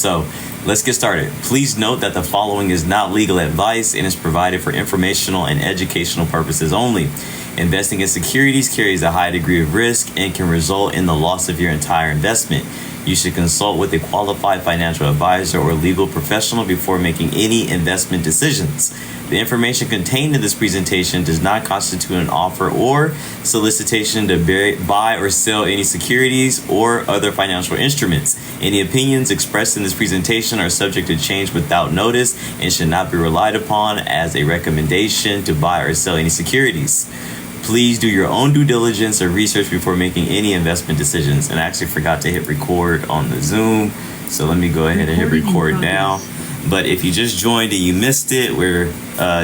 So let's get started. Please note that the following is not legal advice and is provided for informational and educational purposes only. Investing in securities carries a high degree of risk and can result in the loss of your entire investment. You should consult with a qualified financial advisor or legal professional before making any investment decisions. The information contained in this presentation does not constitute an offer or solicitation to buy or sell any securities or other financial instruments. Any opinions expressed in this presentation are subject to change without notice and should not be relied upon as a recommendation to buy or sell any securities. Please do your own due diligence or research before making any investment decisions. And I actually forgot to hit record on the Zoom. So let me go ahead and hit record now. But if you just joined and you missed it, we're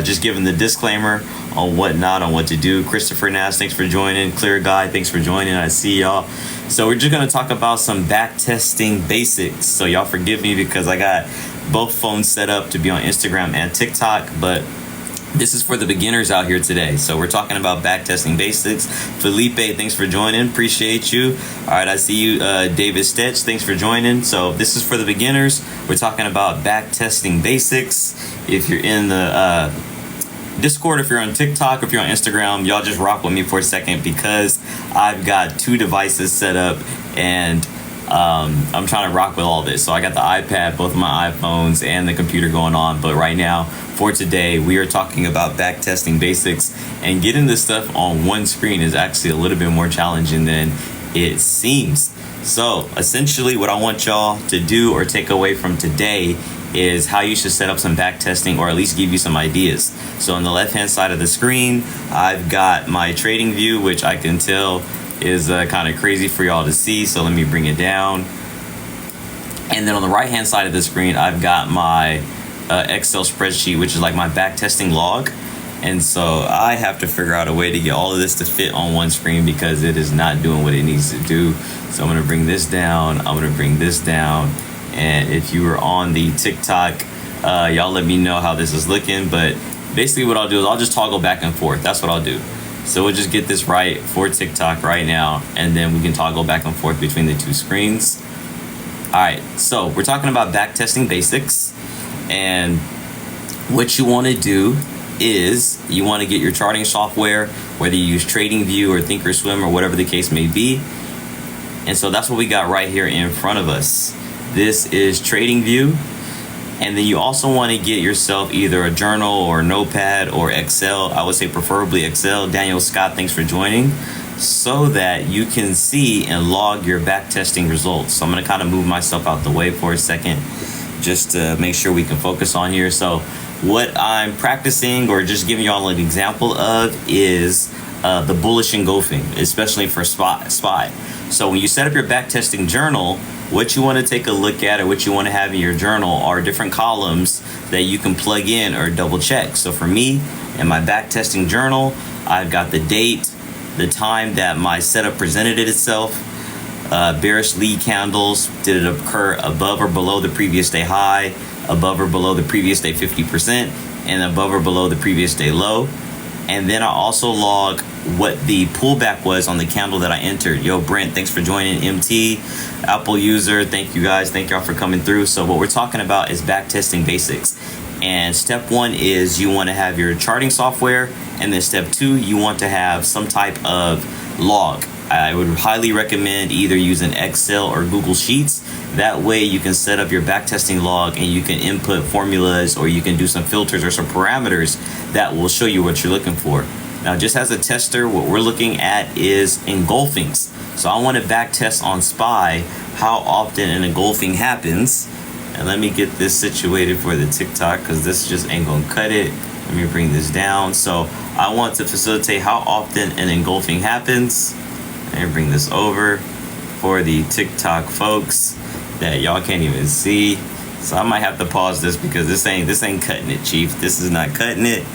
just giving the disclaimer on what to do. Christopher Nass, thanks for joining. Clear Guy, thanks for joining. I see y'all. So we're just going to talk about some back testing basics. So y'all forgive me because I got both phones set up to be on Instagram and TikTok, but this is for the beginners out here today. So we're talking about back testing basics. Felipe, thanks for joining. Appreciate you. All right, I see you. David Stetch, thanks for joining. So this is for the beginners. We're talking about back testing basics. If you're in the Discord, if you're on TikTok, if you're on Instagram, y'all just rock with me for a second because I've got two devices set up and I'm trying to rock with all this. So I got the iPad, both of my iPhones, and the computer going on. But right now, for today, we are talking about back testing basics. And getting this stuff on one screen is actually a little bit more challenging than it seems. So essentially, what I want y'all to do or take away from today is how you should set up some back testing, or at least give you some ideas. So on the left-hand side of the screen, I've got my trading view, which I can tell is kind of crazy for y'all to see. So let me bring it down. And then on the right hand side of the screen, I've got my Excel spreadsheet, which is like my back testing log. And so I have to figure out a way to get all of this to fit on one screen because it is not doing what it needs to do. So I'm going to bring this down. I'm going to bring this down. And if you were on the TikTok, y'all let me know how this is looking. But basically what I'll do is I'll just toggle back and forth. That's what I'll do. So we'll just get this right for TikTok right now, and then we can toggle back and forth between the two screens. All right, so we're talking about back testing basics, and what you want to do is you want to get your charting software, whether you use TradingView or Thinkorswim or whatever the case may be. And so that's what we got right here in front of us. This is TradingView. And then you also want to get yourself either a journal or Notepad or Excel. I would say preferably Excel. Daniel Scott, thanks for joining. So that you can see and log your back testing results. So I'm going to kind of move myself out the way for a second just to make sure we can focus on here. So what I'm practicing or just giving y'all an example of is the bullish engulfing, especially for SPY. So when you set up your back testing journal, what you want to take a look at or what you want to have in your journal are different columns that you can plug in or double check. So for me, in my back testing journal, I've got the date, the time that my setup presented itself, bearish lead candles, did it occur above or below the previous day high, above or below the previous day 50%, and above or below the previous day low. And then I also log what the pullback was on the candle that I entered. Yo, Brent, thanks for joining. MT, Apple user, thank you guys. Thank y'all for coming through. So what we're talking about is back testing basics. And step one is you want to have your charting software. And then step two, you want to have some type of log. I would highly recommend either using Excel or Google Sheets. That way you can set up your backtesting log and you can input formulas or you can do some filters or some parameters that will show you what you're looking for. Now, just as a tester, what we're looking at is engulfings. So I want to backtest on SPY how often an engulfing happens. And let me get this situated for the TikTok because this just ain't gonna cut it. Let me bring this down. So I want to facilitate how often an engulfing happens. Let me bring this over for the TikTok folks that y'all can't even see. So I might have to pause this because this ain't cutting it, Chief. This is not cutting it.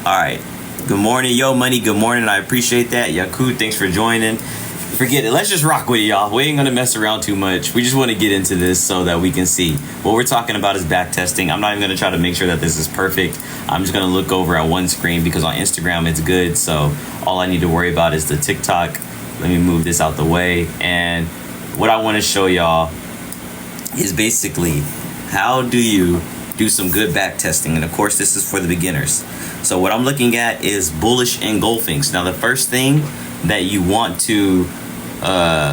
All right. Good morning, Yo Money. Good morning. I appreciate that. Yaku, thanks for joining. Forget it. Let's just rock with it, y'all. We ain't gonna mess around too much. We just want to get into this so that we can see. What we're talking about is back testing. I'm not even gonna try to make sure that this is perfect. I'm just gonna look over at one screen because on Instagram it's good. So all I need to worry about is the TikTok. Let me move this out the way. And what I want to show y'all is basically how do you do some good back testing. And of course, this is for the beginners. So what I'm looking at is bullish engulfings. Now, the first thing that you want to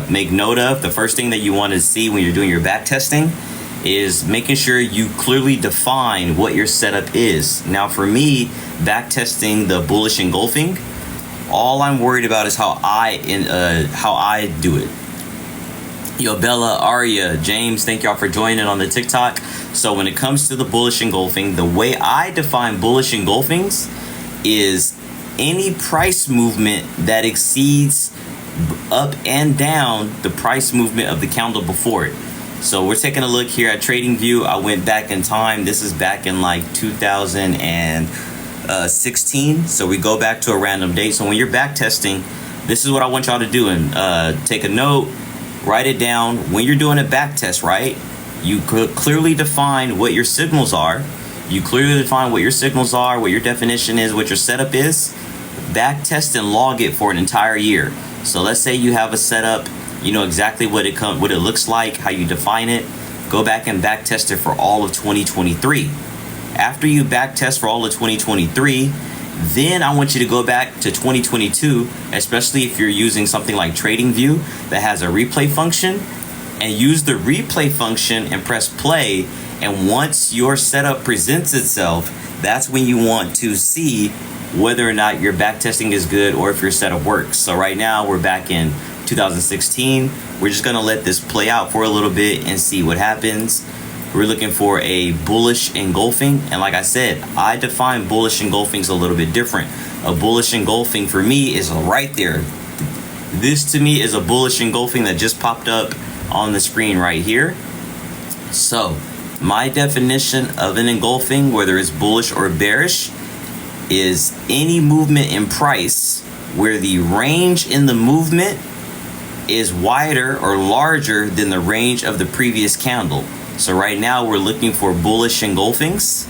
make note of, the first thing that you want to see when you're doing your back testing is making sure you clearly define what your setup is. Now, for me, back testing the bullish engulfing, all I'm worried about is how I do it. Yo, Bella, Aria, James, thank y'all for joining on the TikTok. So when it comes to the bullish engulfing, the way I define bullish engulfings is any price movement that exceeds up and down the price movement of the candle before it. So we're taking a look here at TradingView. I went back in time. This is back in like 2016. So we go back to a random date. So when you're back testing, this is what I want y'all to do. And take a note, write it down. When you're doing a back test, right, you could clearly define what your signals are. You clearly define what your signals are, what your definition is, what your setup is. Back test and log it for an entire year. So let's say you have a setup, you know exactly what it looks like, how you define it. Go back and back test it for all of 2023. After you back test for all of 2023, then I want you to go back to 2022, especially if you're using something like TradingView that has a replay function, and use the replay function and press play. And once your setup presents itself, that's when you want to see whether or not your back testing is good or if your setup works. So right now we're back in 2016. We're just gonna let this play out for a little bit and see what happens. We're looking for a bullish engulfing, and like I said, I define bullish engulfings a little bit different. A bullish engulfing for me is right there. This to me is a bullish engulfing that just popped up on the screen right here. So my definition of an engulfing, whether it's bullish or bearish, is any movement in price where the range in the movement is wider or larger than the range of the previous candle. So right now we're looking for bullish engulfings.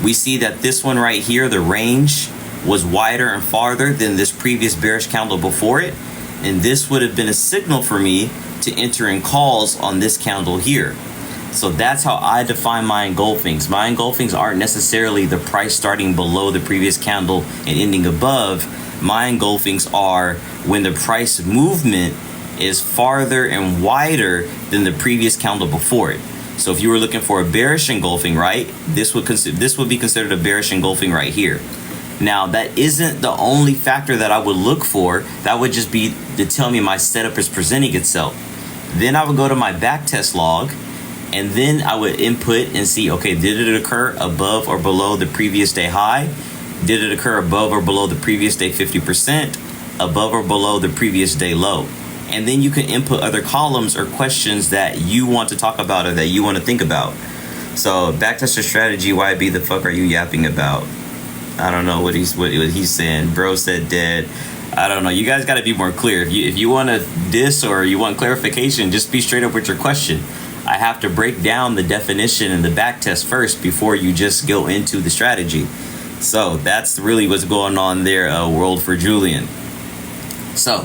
We see that this one right here, the range was wider and farther than this previous bearish candle before it. And this would have been a signal for me to enter in calls on this candle here. So that's how I define my engulfings. My engulfings aren't necessarily the price starting below the previous candle and ending above. My engulfings are when the price movement is farther and wider than the previous candle before it. So if you were looking for a bearish engulfing, right, this would be considered a bearish engulfing right here. Now, that isn't the only factor that I would look for. That would just be to tell me my setup is presenting itself. Then I would go to my back test log, and then I would input and see, okay, did it occur above or below the previous day high? Did it occur above or below the previous day 50%? Above or below the previous day low? And then you can input other columns or questions that you want to talk about or that you want to think about. So backtester strategy, YB, the fuck are you yapping about? I don't know what he's saying. Bro said dead. I don't know. You guys got to be more clear. If you want to diss or you want clarification, just be straight up with your question. I have to break down the definition and the back test first before you just go into the strategy. So that's really what's going on there, World for Julian. So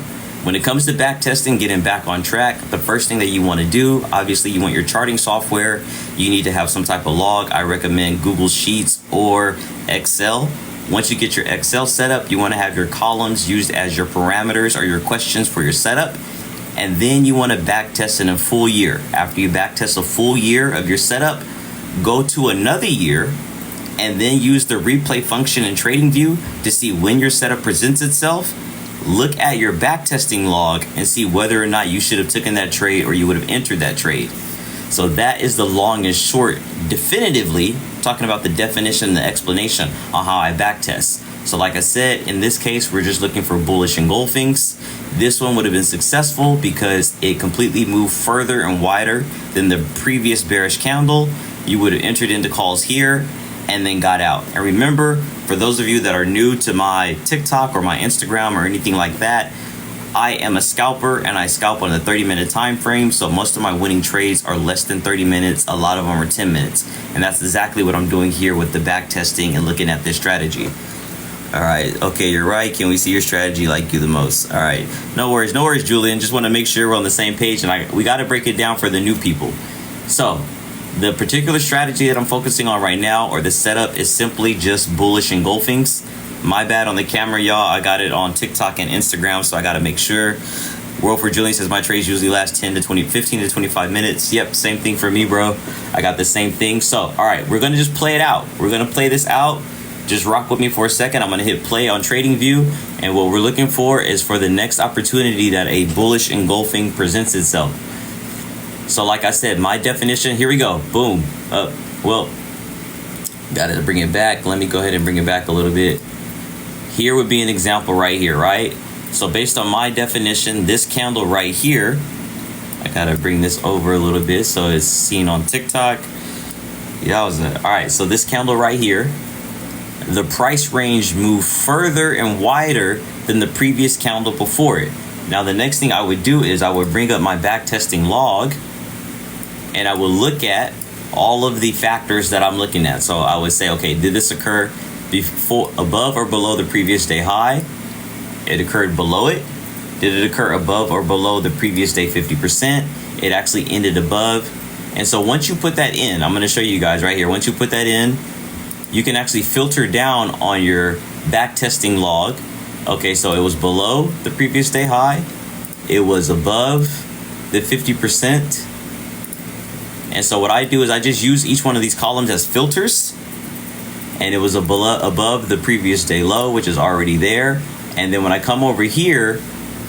when it comes to back testing, getting back on track, the first thing that you want to do, obviously you want your charting software. You need to have some type of log. I recommend Google Sheets or Excel. Once you get your Excel set up, you want to have your columns used as your parameters or your questions for your setup. And then you want to back test in a full year. After you back test a full year of your setup, go to another year and then use the replay function in TradingView to see when your setup presents itself. Look at your back testing log and see whether or not you should have taken that trade or you would have entered that trade. So that is the long and short, definitively talking about the definition and the explanation on how I back test. So like I said, in this case, we're just looking for bullish engulfings. This one would have been successful because it completely moved further and wider than the previous bearish candle. You would have entered into calls here and then got out. And remember, for those of you that are new to my TikTok or my Instagram or anything like that, I am a scalper and I scalp on a 30-minute time frame. So most of my winning trades are less than 30 minutes. A lot of them are 10 minutes. And that's exactly what I'm doing here with the back testing and looking at this strategy. All right. Okay, you're right. Can we see your strategy like you the most? All right. No worries, Julian. Just want to make sure we're on the same page. And we got to break it down for the new people. So the particular strategy that I'm focusing on right now, or the setup, is simply just bullish engulfings. My bad on the camera, y'all. I got it on TikTok and Instagram, so I got to make sure. World for Julian says my trades usually last 15 to 25 minutes. Yep, same thing for me, bro. I got the same thing. So, all right, we're going to just play it out. We're going to play this out. Just rock with me for a second. I'm going to hit play on TradingView. And what we're looking for is for the next opportunity that a bullish engulfing presents itself. So like I said, my definition, here we go. Boom. Well, got to bring it back. Let me go ahead and bring it back a little bit. Here would be an example right here, right? So based on my definition, this candle right here, I got to bring this over a little bit so it's seen on TikTok. Yowza. All right, so this candle right here, the price range moved further and wider than the previous candle before it. Now, the next thing I would do is I would bring up my back testing log, and I will look at all of the factors that I'm looking at. So I would say, okay, did this occur before, above or below the previous day high? It occurred below it. Did it occur above or below the previous day 50%? It actually ended above. And so once you put that in, I'm going to show you guys right here. Once you put that in, you can actually filter down on your back testing log. Okay, so it was below the previous day high. It was above the 50%. And so what I do is I just use each one of these columns as filters. And it was above the previous day low, which is already there. And then when I come over here,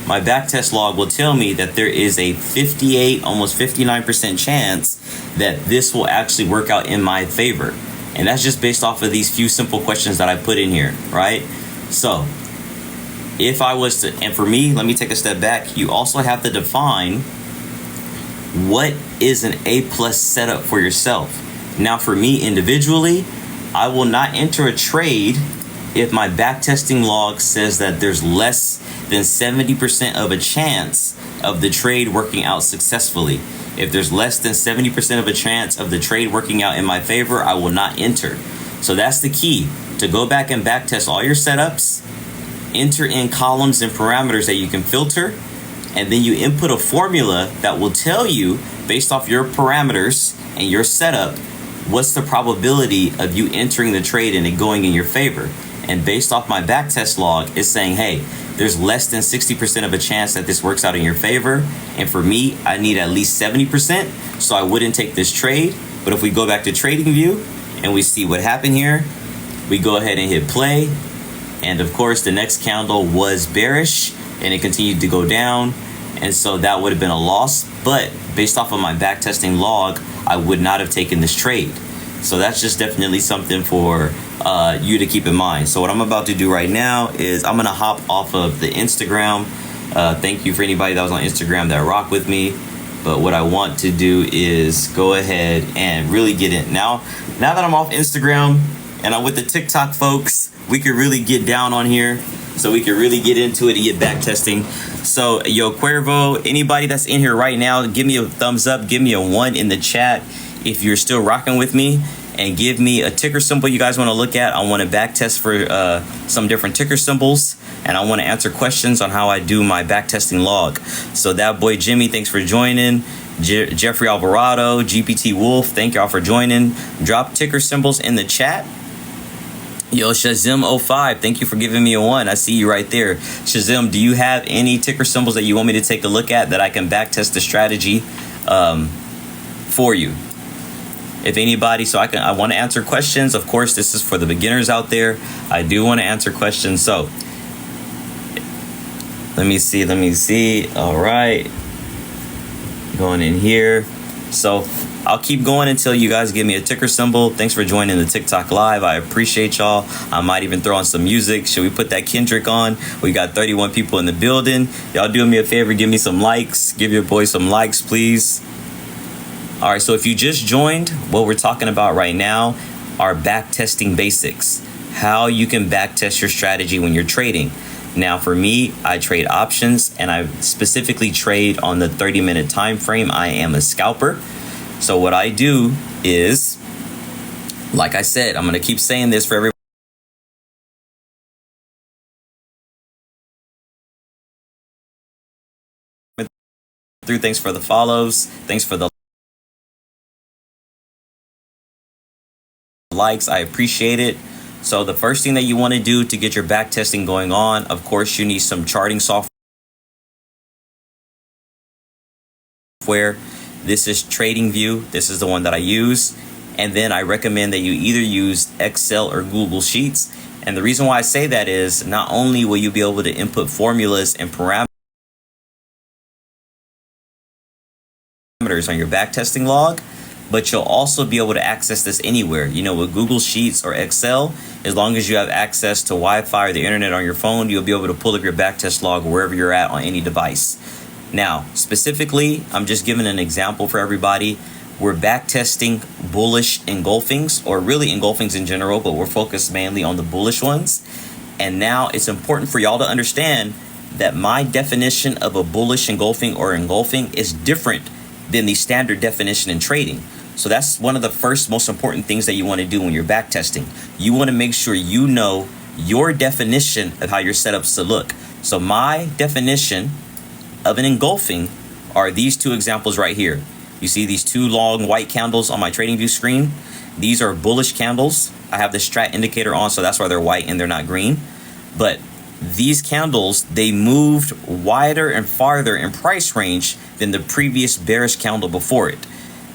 my backtest log will tell me that there is a 58, almost 59% chance that this will actually work out in my favor. And that's just based off of these few simple questions that I put in here, right? So if I was to, and for me, let me take a step back. You also have to define what is an A+ setup for yourself. Now, for me individually, I will not enter a trade if my backtesting log says that there's less than 70% of a chance of the trade working out successfully. If there's less than 70% of a chance of the trade working out in my favor, I will not enter. So that's the key, to go back and backtest all your setups, enter in columns and parameters that you can filter, and then you input a formula that will tell you, based off your parameters and your setup, what's the probability of you entering the trade and it going in your favor. And based off my backtest log, it's saying, hey, there's less than 60% of a chance that this works out in your favor. And for me, I need at least 70%, so I wouldn't take this trade. But if we go back to TradingView and we see what happened here, we go ahead and hit play. And of course, the next candle was bearish and it continued to go down. And so that would have been a loss. But based off of my backtesting log, I would not have taken this trade. So that's just definitely something for you to keep in mind. So what I'm about to do right now is I'm going to hop off of the Instagram. Thank you for anybody that was on Instagram that rocked with me. But what I want to do is go ahead and really get in. Now that I'm off Instagram and I'm with the TikTok folks, we could really get down on here. So we can really get into it and get back testing. So, yo, Cuervo, anybody that's in here right now, give me a thumbs up. Give me a 1 in the chat if you're still rocking with me. And give me a ticker symbol you guys want to look at. I want to back test for some different ticker symbols. And I want to answer questions on how I do my back testing log. So that boy Jimmy, thanks for joining. Jeffrey Alvarado, GPT Wolf, thank y'all for joining. Drop ticker symbols in the chat. Yo, Shazim05, thank you for giving me a 1. I see you right there. Shazim, do you have any ticker symbols that you want me to take a look at that I can backtest the strategy for you? If anybody, so I want to answer questions. Of course, this is for the beginners out there. I do want to answer questions. So let me see. All right. Going in here. So I'll keep going until you guys give me a ticker symbol. Thanks for joining the TikTok live. I appreciate y'all. I might even throw on some music. Should we put that Kendrick on? We got 31 people in the building. Y'all do me a favor, give me some likes. Give your boy some likes, please. All right, so if you just joined, what we're talking about right now are backtesting basics. How you can backtest your strategy when you're trading. Now, for me, I trade options, and I specifically trade on the 30-minute time frame. I am a scalper. So what I do is, like I said, I'm going to keep saying this for everybody. Thanks for the follows. Thanks for the likes. I appreciate it. So the first thing that you want to do to get your back testing going on, of course, you need some charting software. This is TradingView. This is the one that I use. And then I recommend that you either use Excel or Google Sheets. And the reason why I say that is not only will you be able to input formulas and parameters on your backtesting log, but you'll also be able to access this anywhere. You know, with Google Sheets or Excel, as long as you have access to Wi-Fi or the internet on your phone, you'll be able to pull up your backtest log wherever you're at on any device. Now, specifically, I'm just giving an example for everybody. We're backtesting bullish engulfings, or really engulfings in general, but we're focused mainly on the bullish ones. And now it's important for y'all to understand that my definition of a bullish engulfing or engulfing is different than the standard definition in trading. So that's one of the first most important things that you want to do when you're backtesting. You want to make sure you know your definition of how your setups to look. So my definition of an engulfing are these two examples right here. You see these two long white candles on my TradingView screen? These are bullish candles. I have the strat indicator on, so that's why they're white and they're not green. But these candles, they moved wider and farther in price range than the previous bearish candle before it.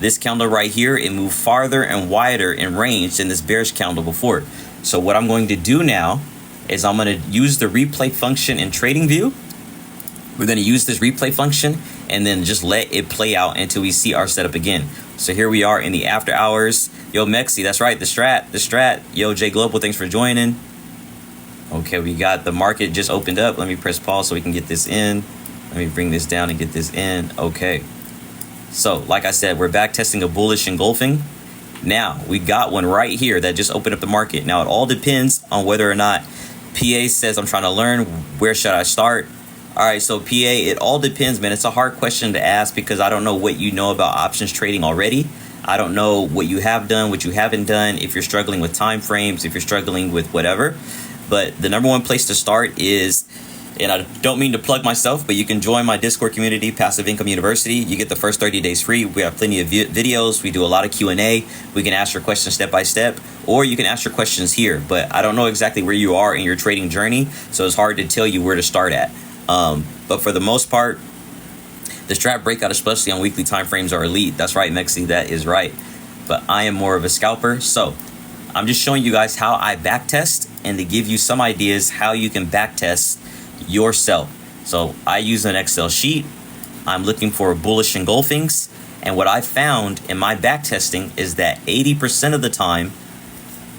This candle right here, it moved farther and wider in range than this bearish candle before it. So what I'm going to do now is I'm going to use the replay function in TradingView. We're going to use this replay function and then just let it play out until we see our setup again. So here we are in the after hours. Yo, Mexi, that's right, the strat. Yo, J Global, thanks for joining. Okay, we got the market just opened up. Let me press pause so we can get this in. Let me bring this down and get this in. Okay. So, like I said, we're back testing a bullish engulfing. Now, we got one right here that just opened up the market. Now, it all depends on whether or not PA says I'm trying to learn. Where should I start? All right, so PA, it all depends, man. It's a hard question to ask because I don't know what you know about options trading already. I don't know what you have done, what you haven't done, if you're struggling with time frames, if you're struggling with whatever. But the number one place to start is, and I don't mean to plug myself, but you can join my Discord community, Passive Income University. You get the first 30 days free. We have plenty of videos. We do a lot of Q&A. We can ask your questions step by step, or you can ask your questions here. But I don't know exactly where you are in your trading journey, so it's hard to tell you where to start at. But for the most part, the strat breakout, especially on weekly time frames, are elite. That's right, Mexi, that is right. But I am more of a scalper, so I'm just showing you guys how I backtest and to give you some ideas how you can backtest yourself. So I use an Excel sheet. I'm looking for bullish engulfings, and what I found in my backtesting is that 80% of the time,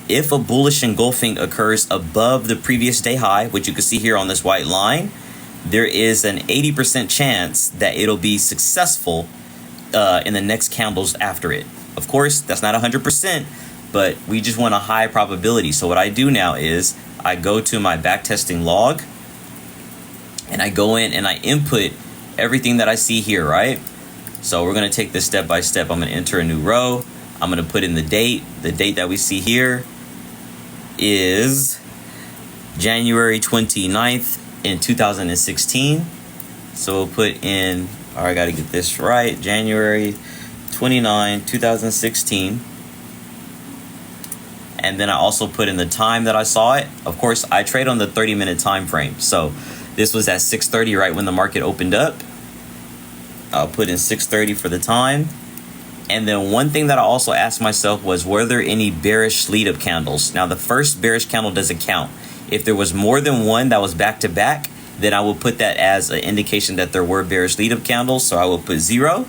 if a bullish engulfing occurs above the previous day high, which you can see here on this white line, there is an 80% chance that it'll be successful in the next candles after it. Of course, that's not 100%, but we just want a high probability. So what I do now is I go to my backtesting log and I go in and I input everything that I see here, right? So we're going to take this step by step. I'm going to enter a new row. I'm going to put in the date. The date that we see here is January 29th in 2016. So we'll put in, all right, I got to get this right, January 29, 2016. And then I also put in the time that I saw it. Of course, I trade on the 30-minute time frame. So this was at 6:30 right when the market opened up. I'll put in 6:30 for the time. And then one thing that I also asked myself was, were there any bearish lead-up candles? Now, the first bearish candle doesn't count. If there was more than one that was back-to-back, then I will put that as an indication that there were bearish lead-up candles. So I will put 0.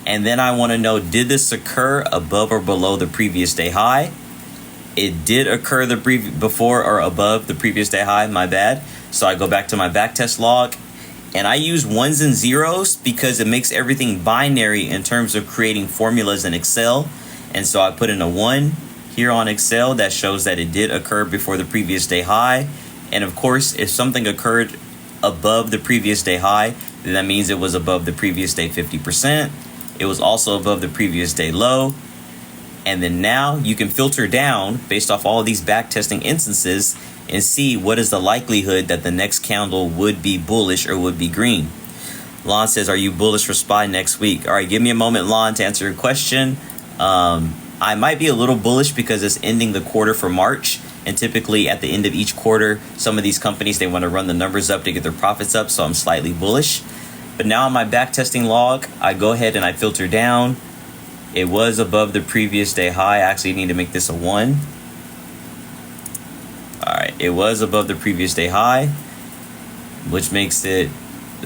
And then I want to know, did this occur above or below the previous day high? It did occur before or above the previous day high, my bad. So I go back to my backtest log. And I use ones and zeros because it makes everything binary in terms of creating formulas in Excel. And so I put in a 1 here on Excel that shows that it did occur before the previous day high. And of course, if something occurred above the previous day high, then that means it was above the previous day 50%. It was also above the previous day low. And then now you can filter down based off all of these backtesting instances and see what is the likelihood that the next candle would be bullish or would be green. Lon says, are you bullish for SPY next week? All right, give me a moment, Lon, to answer your question. I might be a little bullish because it's ending the quarter for March. And typically at the end of each quarter, some of these companies, they want to run the numbers up to get their profits up. So I'm slightly bullish. But now on my back testing log, I go ahead and I filter down. It was above the previous day high. I actually need to make this a 1. All right, it was above the previous day high, which makes it,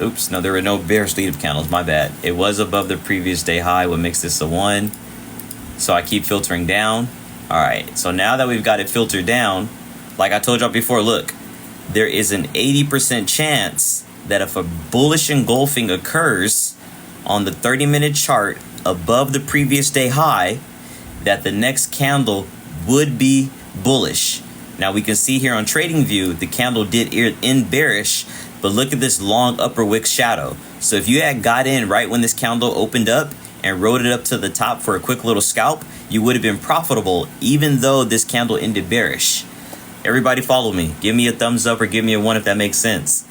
oops, no, there were no bearish lead-up candles, my bad. It was above the previous day high, what makes this a 1. So I keep filtering down. All right, so now that we've got it filtered down, like I told y'all before, look, there is an 80% chance that if a bullish engulfing occurs on the 30-minute chart above the previous day high, that the next candle would be bullish. Now we can see here on TradingView, the candle did end bearish, but look at this long upper wick shadow. So if you had got in right when this candle opened up and rode it up to the top for a quick little scalp, you would have been profitable even though this candle ended bearish. Everybody follow me. Give me a thumbs up or give me a 1 if that makes sense.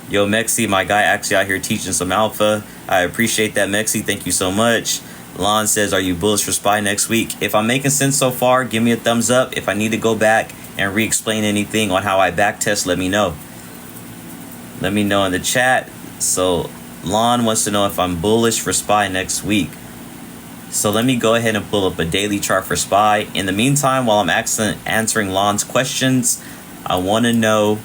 Yo, Mexi, my guy actually out here teaching some alpha. I appreciate that, Mexi. Thank you so much. Lon says, are you bullish for SPY next week? If I'm making sense so far, give me a thumbs up. If I need to go back and re-explain anything on how I backtest, let me know. Let me know in the chat. So Lon wants to know if I'm bullish for SPY next week. So let me go ahead and pull up a daily chart for SPY. In the meantime, while I'm answering Lon's questions, I want to know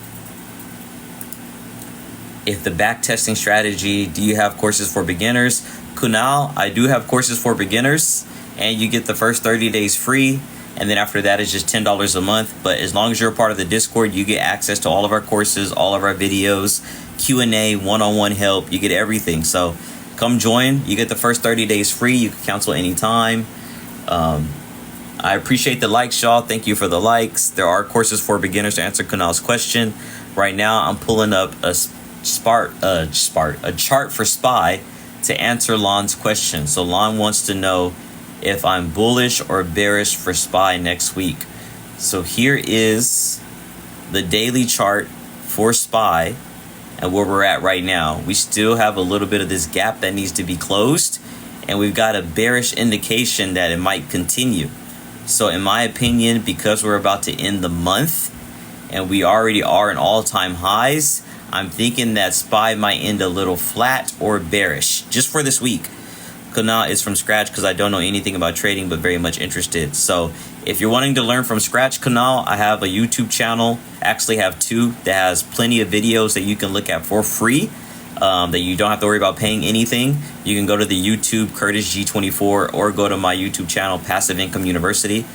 if the backtesting strategy, do you have courses for beginners? Kunal, I do have courses for beginners, and you get the first 30 days free. And then after that, it's just $10 a month. But as long as you're a part of the Discord, you get access to all of our courses, all of our videos, Q&A, one-on-one help. You get everything. So come join. You get the first 30 days free. You can cancel anytime. I appreciate the likes, y'all. Thank you for the likes. There are courses for beginners to answer Kunal's question. Right now, I'm pulling up a chart for SPY to answer Lon's question. So Lon wants to know if I'm bullish or bearish for SPY next week. So here is the daily chart for SPY and where we're at right now. We still have a little bit of this gap that needs to be closed, and we've got a bearish indication that it might continue. So in my opinion, because we're about to end the month and we already are in all-time highs, I'm thinking that SPY might end a little flat or bearish just for this week. Kunal is from scratch because I don't know anything about trading, but very much interested. So if you're wanting to learn from scratch, Kunal, I have a YouTube channel. Actually have 2 that has plenty of videos that you can look at for free, that you don't have to worry about paying anything. You can go to the YouTube Curtis G24 or go to my YouTube channel, Passive Income University.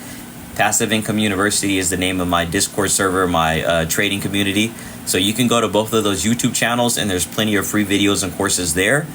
Passive Income University is the name of my Discord server, my trading community. So you can go to both of those YouTube channels and there's plenty of free videos and courses there.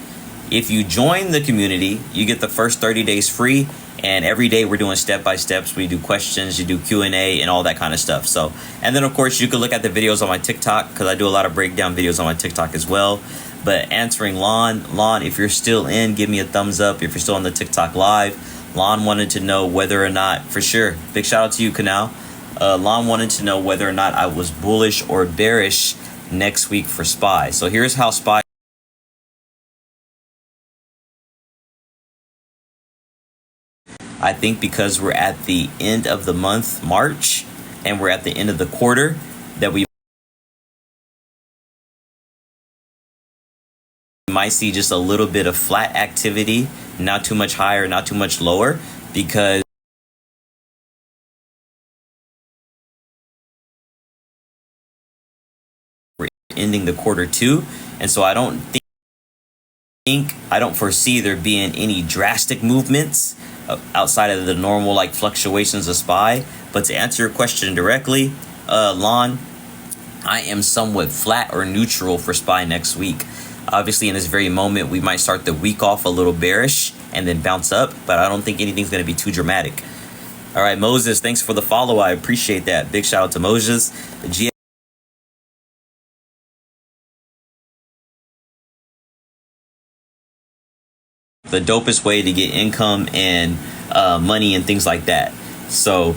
If you join the community, you get the first 30 days free, and every day we're doing step-by-steps. We do questions, you do Q&A, and all that kind of stuff. So, and then of course you can look at the videos on my TikTok because I do a lot of breakdown videos on my TikTok as well. But answering Lon, if you're still in, give me a thumbs up. If you're still on the TikTok live, Lon wanted to know whether or not, for sure, big shout out to you, Kunal. Lon wanted to know whether or not I was bullish or bearish next week for SPY. So here's how SPY. I think because we're at the end of the month, March, and we're at the end of the quarter, that we might see just a little bit of flat activity, not too much higher, not too much lower, because we're ending the quarter 2. And so I don't foresee there being any drastic movements outside of the normal like fluctuations of SPY. But to answer your question directly, Lon, I am somewhat flat or neutral for SPY next week. Obviously in this very moment we might start the week off a little bearish and then bounce up, but I don't think anything's going to be too dramatic. All right, Moses, thanks for the follow. I appreciate that. Big shout out to Moses. The dopest way to get income and money and things like that. So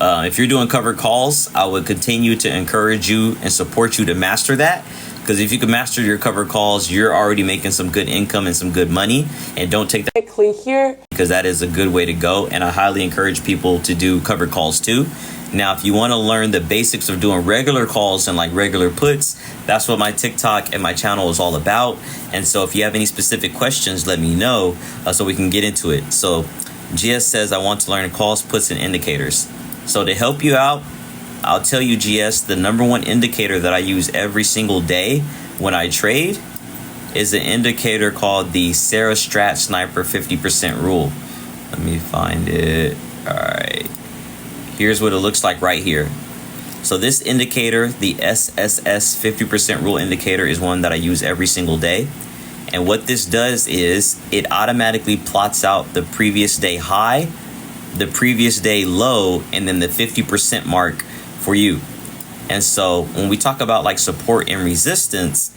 if you're doing covered calls, I would continue to encourage you and support you to master that, Because if you can master your covered calls, you're already making some good income and some good money. And don't take that click here, because that is a good way to go. And I highly encourage people to do covered calls too. Now, if you want to learn the basics of doing regular calls and like regular puts, that's what my TikTok and my channel is all about. And so if you have any specific questions, let me know so we can get into it. So GS says, I want to learn calls, puts, and indicators. So to help you out, I'll tell you, GS, the number one indicator that I use every single day when I trade is an indicator called the Sarah Strat Sniper 50% rule. Let me find it. All right. Here's what it looks like right here. So this indicator, the SSS 50% rule indicator, is one that I use every single day. And what this does is it automatically plots out the previous day high, the previous day low, and then the 50% mark for you. And so when we talk about like support and resistance,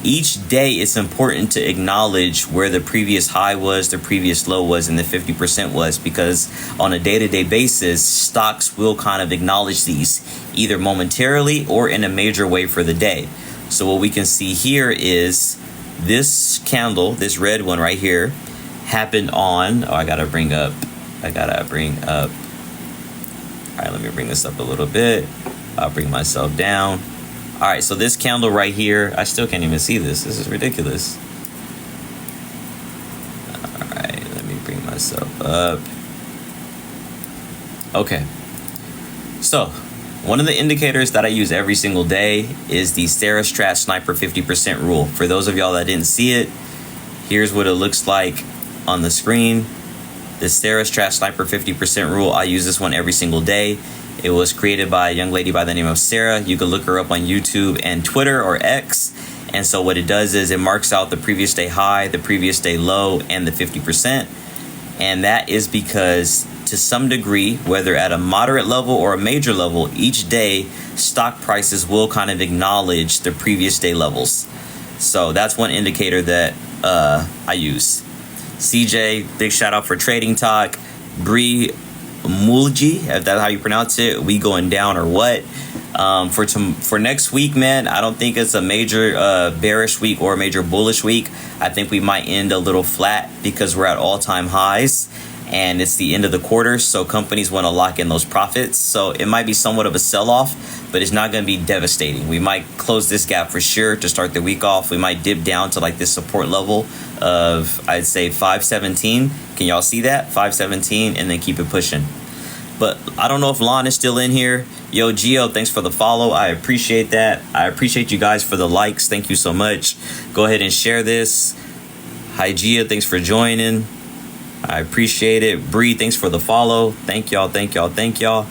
each day it's important to acknowledge where the previous high was, the previous low was, and the 50% was, because on a day-to-day basis, stocks will kind of acknowledge these either momentarily or in a major way for the day. So what we can see here is this candle, this red one right here, happened on, I gotta bring up. All right, let me bring this up a little bit. I'll bring myself down. All right, so this candle right here, I still can't even see this. This is ridiculous. All right, let me bring myself up. Okay. So, one of the indicators that I use every single day is the Sarah Strat Sniper 50% rule. For those of y'all that didn't see it, here's what it looks like on the screen. The Sarah Strat Sniper 50% rule, I use this one every single day. It was created by a young lady by the name of Sarah. You can look her up on YouTube and Twitter or X. And so what it does is it marks out the previous day high, the previous day low, and the 50%. And that is because to some degree, whether at a moderate level or a major level, each day stock prices will kind of acknowledge the previous day levels. So that's one indicator that I use. CJ, big shout out for Trading Talk. Bree Mulji, if that's how you pronounce it, we going down or what? For next week, man, I don't think it's a major bearish week or a major bullish week. I think we might end a little flat because we're at all-time highs and it's the end of the quarter, so companies want to lock in those profits. So it might be somewhat of a sell-off, but it's not going to be devastating. We might close this gap for sure to start the week off. We might dip down to like this support level of, I'd say, 517. Can y'all see that? 517, and then keep it pushing. But I don't know if Lon is still in here. Yo, Gio, thanks for the follow. I appreciate that. I appreciate you guys for the likes. Thank you so much. Go ahead and share this. Hi, Gia, thanks for joining. I appreciate it. Bree, thanks for the follow. Thank y'all, thank y'all, thank y'all.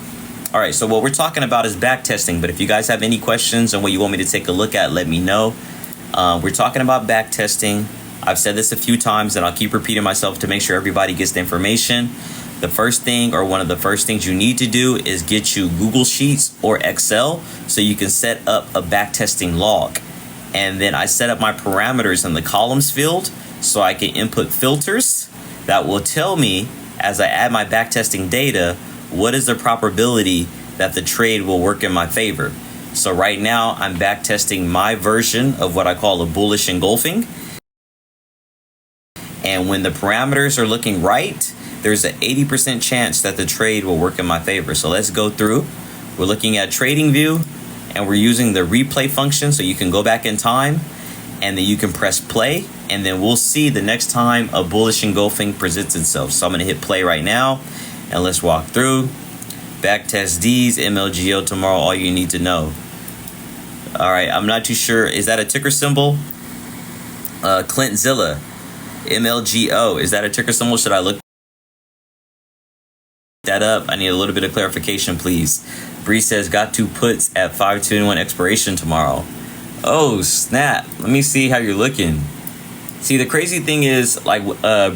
All right, so what we're talking about is back testing. But if you guys have any questions on what you want me to take a look at, let me know. We're talking about back testing. I've said this a few times and I'll keep repeating myself to make sure everybody gets the information. The first thing, or one of the first things you need to do, is get you Google Sheets or Excel so you can set up a back testing log. And then I set up my parameters in the columns field so I can input filters that will tell me, as I add my back testing data, what is the probability that the trade will work in my favor. So right now I'm back testing my version of what I call a bullish engulfing. And when the parameters are looking right, there's an 80% chance that the trade will work in my favor. So let's go through. We're looking at Trading View and we're using the replay function so you can go back in time and then you can press play, and then we'll see the next time a bullish engulfing presents itself. So I'm gonna hit play right now and let's walk through. Back test D's, MLGO tomorrow, all you need to know. All right, I'm not too sure. Is that a ticker symbol? Clintzilla, MLGO, is that a ticker symbol? Should I look that up? I need a little bit of clarification, please. Bree says, got two puts at 521 expiration tomorrow. Oh, snap. Let me see how you're looking. See, the crazy thing is, like,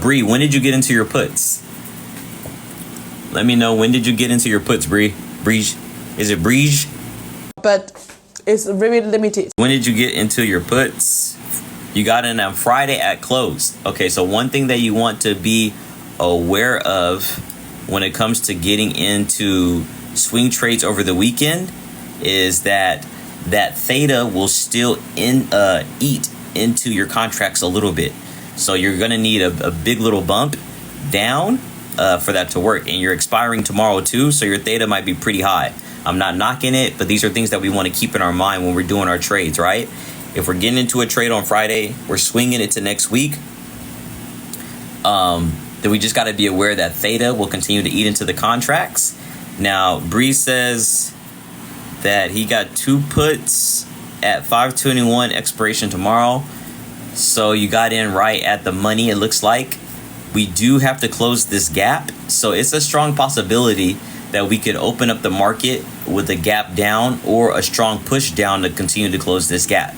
Bree, when did you get into your puts? Let me know, when did you get into your puts, Bree? Breege? Is it Breege? but it's very limited. When did you get into your puts? You got in on Friday at close. Okay, so one thing that you want to be aware of when it comes to getting into swing trades over the weekend is that that theta will still eat into your contracts a little bit. So you're going to need a big little bump down for that to work. And you're expiring tomorrow too, so your theta might be pretty high. I'm not knocking it, but these are things that we want to keep in our mind when we're doing our trades, right? If we're getting into a trade on Friday, we're swinging it to next week, then we just got to be aware that theta will continue to eat into the contracts. Now, Bree says that he got 2 puts at 521 expiration tomorrow. So you got in right at the money, it looks like. We do have to close this gap. So it's a strong possibility that we could open up the market with a gap down or a strong push down to continue to close this gap.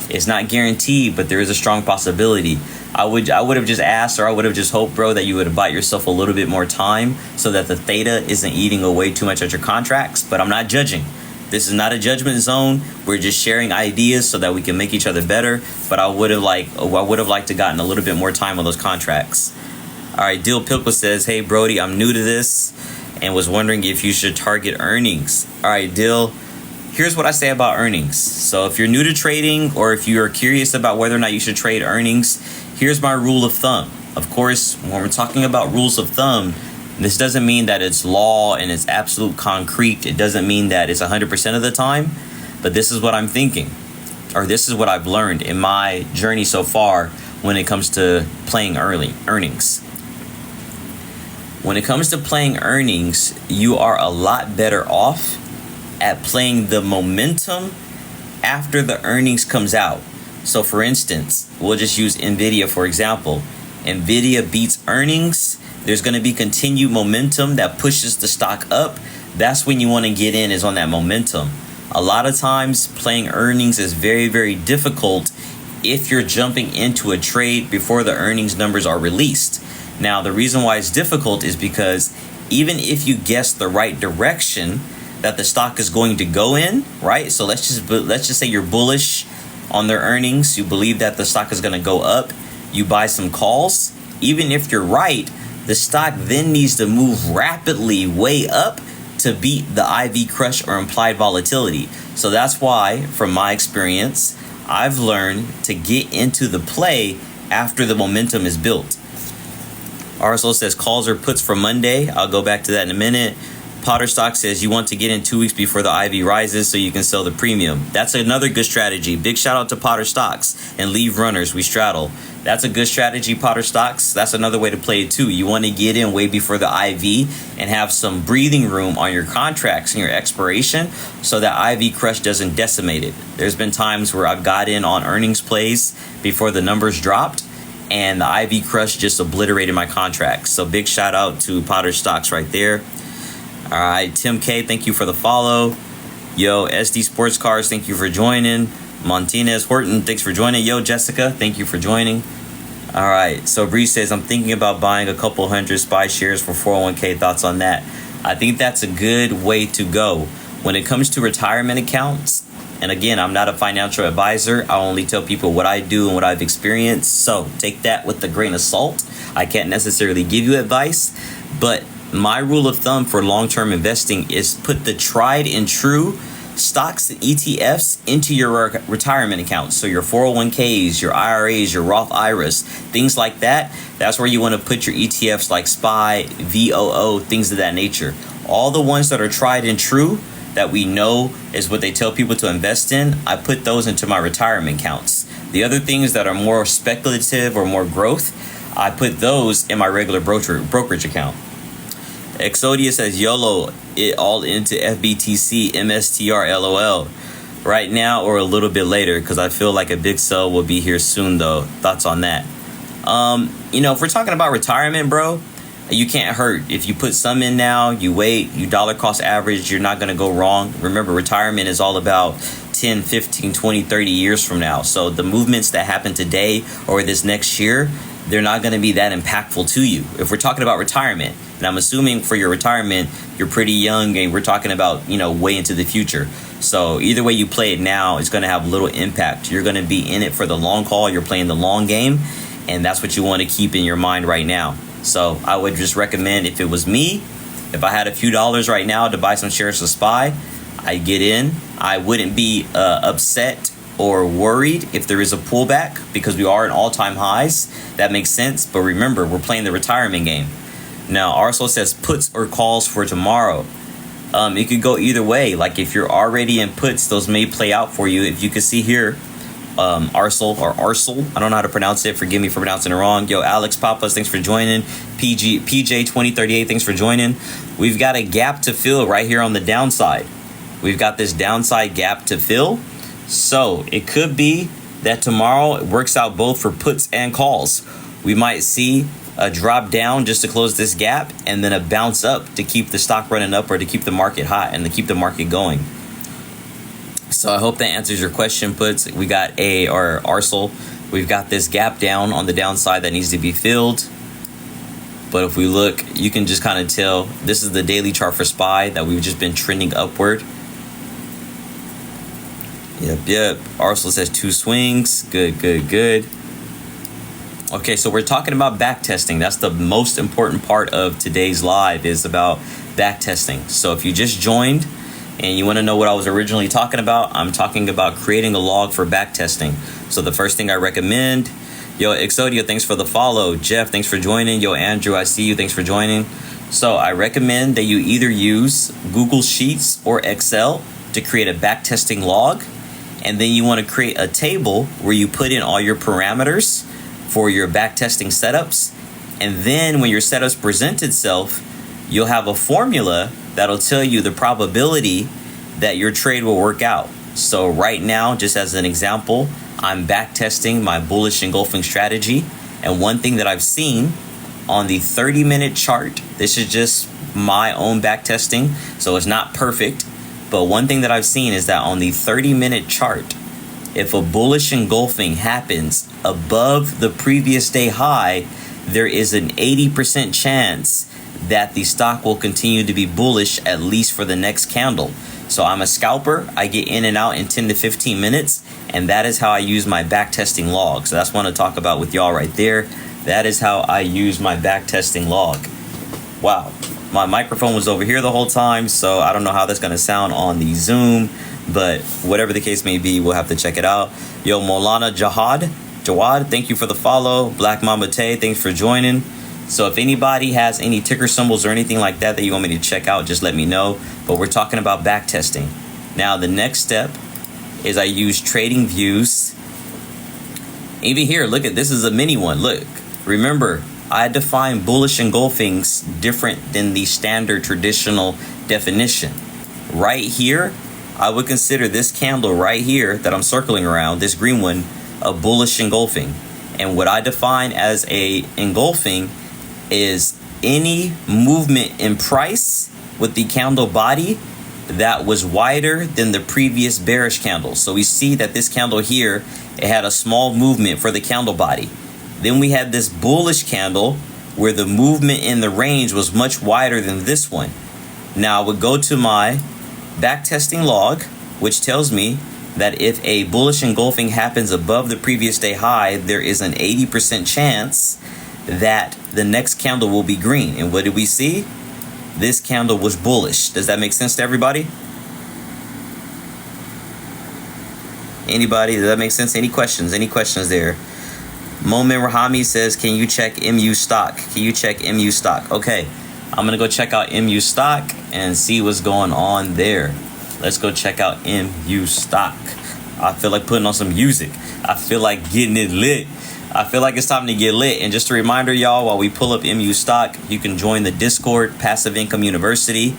It's not guaranteed, but there is a strong possibility. I would have just asked, or I would have just hoped, bro, that you would have bought yourself a little bit more time so that the theta isn't eating away too much at your contracts. But I'm not judging. This is not a judgment zone. We're just sharing ideas so that we can make each other better. But I would have liked to gotten a little bit more time on those contracts. All right, Dill Pilkle says, hey, Brody, I'm new to this and was wondering if you should target earnings. All right, Dill, here's what I say about earnings. So if you're new to trading or if you're curious about whether or not you should trade earnings, here's my rule of thumb. Of course, when we're talking about rules of thumb, this doesn't mean that it's law and it's absolute concrete. It doesn't mean that it's 100% of the time, but this is what I'm thinking, or this is what I've learned in my journey so far when it comes to playing earnings. When it comes to playing earnings, you are a lot better off at playing the momentum after the earnings comes out. So for instance, we'll just use Nvidia for example. Nvidia beats earnings. There's going to be continued momentum that pushes the stock up. That's when you want to get in, is on that momentum. A lot of times playing earnings is very, very difficult if you're jumping into a trade before the earnings numbers are released. Now, the reason why it's difficult is because even if you guess the right direction that the stock is going to go in, right? So let's just say you're bullish on their earnings. You believe that the stock is going to go up. You buy some calls. Even if you're right, the stock then needs to move rapidly way up to beat the IV crush or implied volatility. So that's why, from my experience, I've learned to get into the play after the momentum is built. RSO says calls or puts for Monday. I'll go back to that in a minute. Potter Stock says you want to get in 2 weeks before the IV rises so you can sell the premium. That's another good strategy. Big shout out to Potter Stocks and Leave Runners. We straddle. That's a good strategy, Potter Stocks. That's another way to play it too. You want to get in way before the IV and have some breathing room on your contracts and your expiration so that IV crush doesn't decimate it. There's been times where I've got in on earnings plays before the numbers dropped and the IV crush just obliterated my contracts. So big shout out to Potter Stocks right there. All right, Tim K, thank you for the follow. Yo, SD Sports Cars, thank you for joining. Montinez Horton, thanks for joining. Yo, Jessica, thank you for joining. All right, so Bree says, I'm thinking about buying a couple hundred SPY shares for 401k. Thoughts on that? I think that's a good way to go. When it comes to retirement accounts, and again, I'm not a financial advisor. I only tell people what I do and what I've experienced. So take that with a grain of salt. I can't necessarily give you advice, but my rule of thumb for long-term investing is put the tried and true stocks and ETFs into your retirement accounts. So your 401ks, your IRAs, your Roth IRAs, things like that. That's where you want to put your ETFs like SPY, VOO, things of that nature. All the ones that are tried and true that we know is what they tell people to invest in, I put those into my retirement accounts. The other things that are more speculative or more growth, I put those in my regular brokerage account. Exodia says YOLO it all into FBTC MSTR LOL right now or a little bit later because I feel like a big sell will be here soon though. Thoughts on that? If we're talking about retirement, bro, you can't hurt. If you put some in now, you wait, you dollar cost average, you're not going to go wrong. Remember, retirement is all about 10, 15, 20, 30 years from now. So the movements that happen today or this next year, they're not going to be that impactful to you. If we're talking about retirement, and I'm assuming for your retirement, you're pretty young and we're talking about, way into the future. So either way you play it now, it's going to have little impact. You're going to be in it for the long haul. You're playing the long game. And that's what you want to keep in your mind right now. So I would just recommend, if it was me, if I had a few dollars right now to buy some shares of SPY, I get in. I wouldn't be upset or worried if there is a pullback because we are in all-time highs. That makes sense. But remember, we're playing the retirement game. Now, Arsenal says puts or calls for tomorrow. It could go either way. Like if you're already in puts, those may play out for you. If you can see here, Arsenal, I don't know how to pronounce it. Forgive me for pronouncing it wrong. Yo, Alex Papas, thanks for joining. PJ 2038, thanks for joining. We've got a gap to fill right here on the downside. We've got this downside gap to fill. So it could be that tomorrow it works out both for puts and calls. We might see a drop down just to close this gap and then a bounce up to keep the stock running up or to keep the market hot and to keep the market going. So I hope that answers your question, puts. We got Arsenal. We've got this gap down on the downside that needs to be filled. But if we look, you can just kind of tell this is the daily chart for SPY that we've just been trending upward. Yep. Arsenal says 2 swings. Good. Okay, so we're talking about back testing. That's the most important part of today's live, is about back testing. So if you just joined and you want to know what I was originally talking about, I'm talking about creating a log for back testing. So the first thing I recommend, yo, Exodia, thanks for the follow. Jeff, thanks for joining. Yo, Andrew, I see you. Thanks for joining. So I recommend that you either use Google Sheets or Excel to create a back testing log. And then you want to create a table where you put in all your parameters for your back testing setups. And then when your setups present itself, you'll have a formula that'll tell you the probability that your trade will work out. So right now, just as an example, I'm back testing my bullish engulfing strategy. And one thing that I've seen on the 30-minute chart, this is just my own back testing, so it's not perfect. But one thing that I've seen is that on the 30-minute chart, if a bullish engulfing happens above the previous day high, there is an 80% chance that the stock will continue to be bullish at least for the next candle. So I'm a scalper. I get in and out in 10 to 15 minutes, and that is how I use my back testing log. So that's what I want to talk about with y'all right there. That is how I use my back testing log. Wow. My microphone was over here the whole time, so I don't know how that's going to sound on the Zoom, but whatever the case may be, we'll have to check it out. Yo, Molana Jawad, thank you for the follow. Black Mamba Tay, thanks for joining. So if anybody has any ticker symbols or anything like that you want me to check out, just let me know. But we're talking about back testing. Now, the next step is I use trading views. Even here, look at this is a mini one. Look, remember, I define bullish engulfings different than the standard traditional definition. Right here, I would consider this candle right here that I'm circling around, this green one, a bullish engulfing. And what I define as a engulfing is any movement in price with the candle body that was wider than the previous bearish candle. So we see that this candle here, it had a small movement for the candle body. Then we had this bullish candle where the movement in the range was much wider than this one. Now I would go to my back testing log, which tells me that if a bullish engulfing happens above the previous day high, there is an 80% chance that the next candle will be green. And what did we see? This candle was bullish. Does that make sense to everybody? Anybody? Does that make sense? Any questions? Any questions there? Momin Rahami says, can you check MU stock? Can you check MU stock? Okay, I'm going to go check out MU stock and see what's going on there. Let's go check out MU stock. I feel like putting on some music. I feel like getting it lit. I feel like it's time to get lit. And just a reminder, y'all, while we pull up MU stock, you can join the Discord, Passive Income University,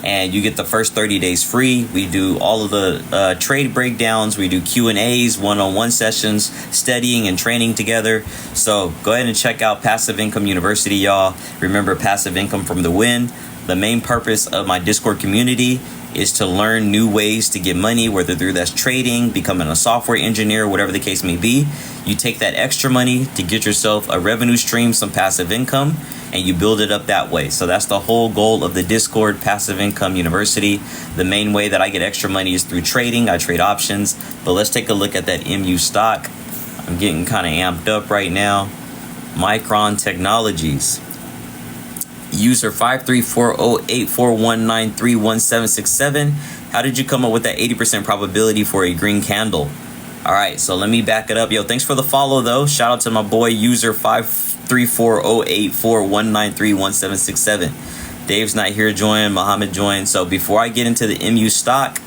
and you get the first 30 days free. We do all of the trade breakdowns. We do Q&As, one-on-one sessions, studying and training together. So go ahead and check out Passive Income University, y'all. Remember, passive income from the win. The main purpose of my Discord community is to learn new ways to get money, whether through that's trading, becoming a software engineer, whatever the case may be. You take that extra money to get yourself a revenue stream, some passive income, and you build it up that way. So that's the whole goal of the Discord, Passive Income University. The main way that I get extra money is through trading. I trade options. But let's take a look at that MU stock. I'm getting kind of amped up right now. Micron Technologies. User 5340841931767 How did you come up with that 80% probability for a green candle? All right, so let me back it up. Yo, thanks for the follow, though. Shout out to my boy, user 5340841931767. Dave's not here, join. Muhammad joined. So before I get into the MU stock,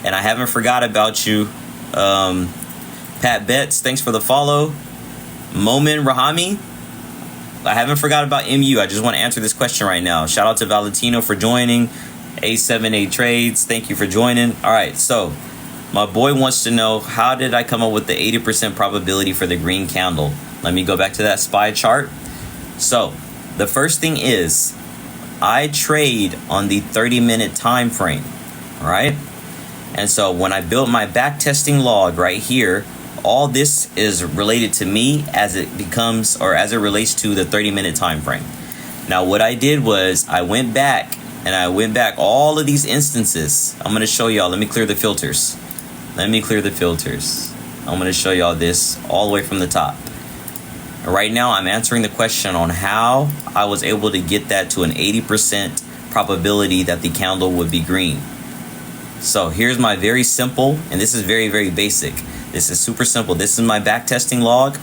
and I haven't forgot about you, Pat Betts, thanks for the follow. Momin Rahami, I haven't forgot about MU. I just want to answer this question right now. Shout out to Valentino for joining. A78 Trades, thank you for joining. All right, so my boy wants to know, how did I come up with the 80% probability for the green candle? Let me go back to that SPY chart. So the first thing is, I trade on the 30-minute time frame, right? And so when I built my back testing log right here, all this is related to me as it becomes, or as it relates to the 30-minute time frame. Now what I did was I went back all of these instances. I'm going to show y'all. Let me clear the filters. I'm going to show y'all this all the way from the top. Right now, I'm answering the question on how I was able to get that to an 80% probability that the candle would be green. So here's my very simple, and this is very, very basic. This is super simple. This is my back testing log.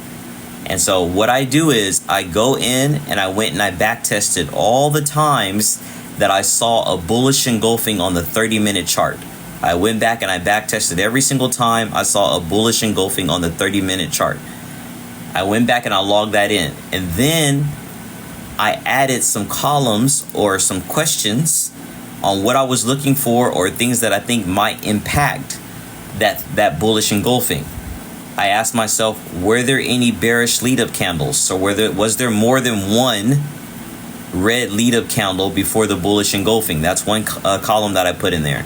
And so what I do is I go in and I went and I back tested all the times that I saw a bullish engulfing on the 30-minute chart. I went back and I back tested every single time I saw a bullish engulfing on the 30-minute chart. I went back and I logged that in. And then I added some columns or some questions on what I was looking for, or things that I think might impact that bullish engulfing. I asked myself, were there any bearish lead-up candles? So was there more than one red lead-up candle before the bullish engulfing? That's one column that I put in there.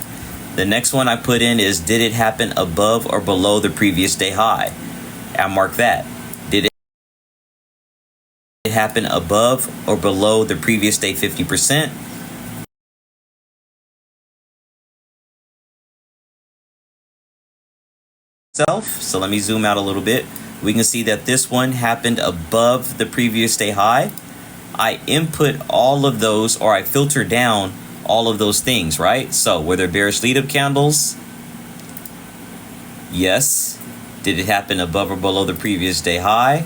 The next one I put in is, did it happen above or below the previous day high? I marked that. Did it happen above or below the previous day 50%? So let me zoom out a little bit. We can see that this one happened above the previous day high. I input all of those, or I filter down all of those things, right? So were there bearish lead-up candles? Yes. Did it happen above or below the previous day high?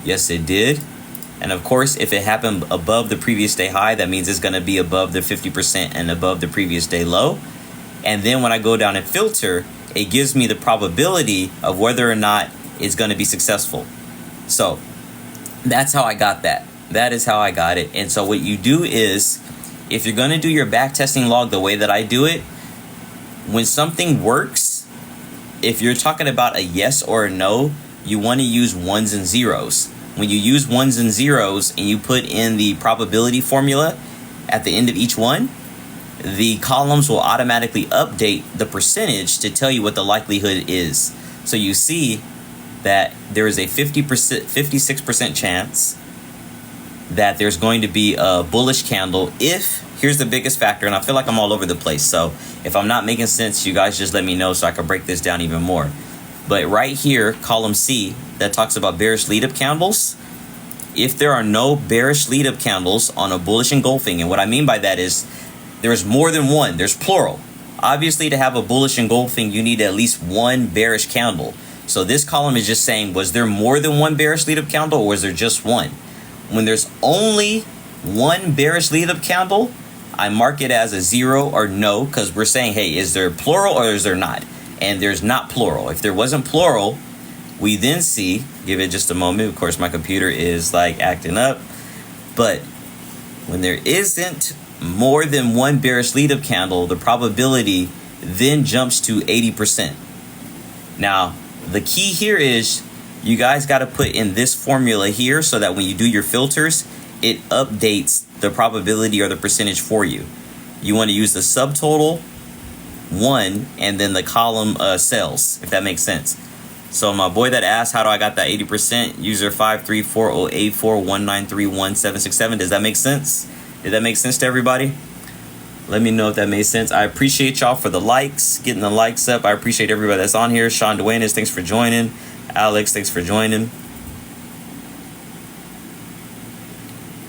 Yes, it did. And of course, if it happened above the previous day high, that means it's going to be above the 50% and above the previous day low. And then when I go down and filter, it gives me the probability of whether or not it's going to be successful. So that's how I got that. That is how I got it. And so what you do is, if you're going to do your back testing log the way that I do it, when something works, if you're talking about a yes or a no, you want to use ones and zeros. When you use ones and zeros and you put in the probability formula at the end of each one, the columns will automatically update the percentage to tell you what the likelihood is. So you see that there is a 56% chance that there's going to be a bullish candle if, here's the biggest factor, and I feel like I'm all over the place, so if I'm not making sense, you guys just let me know so I can break this down even more. But right here, column C, that talks about bearish lead-up candles. If there are no bearish lead-up candles on a bullish engulfing, and what I mean by that is there's more than one, there's plural. Obviously, to have a bullish engulfing, you need at least one bearish candle. So this column is just saying, was there more than one bearish lead-up candle, or was there just one? When there's only one bearish lead-up candle, I mark it as a 0 or no, because we're saying, hey, is there plural or is there not? And there's not plural. If there wasn't plural, we then see, give it just a moment, of course my computer is like acting up, but when there isn't more than one bearish lead-up candle, the probability then jumps to 80%. Now, the key here is you guys got to put in this formula here so that when you do your filters, it updates the probability or the percentage for you. You want to use the subtotal 1 and then the column cells, if that makes sense. So my boy that asked, how do I got that 80%? User 5340841931767. Does that make sense? Did that make sense to everybody? Let me know if that made sense. I appreciate y'all for the likes, getting the likes up. I appreciate everybody that's on here. Sean Duenas, thanks for joining. Alex, thanks for joining.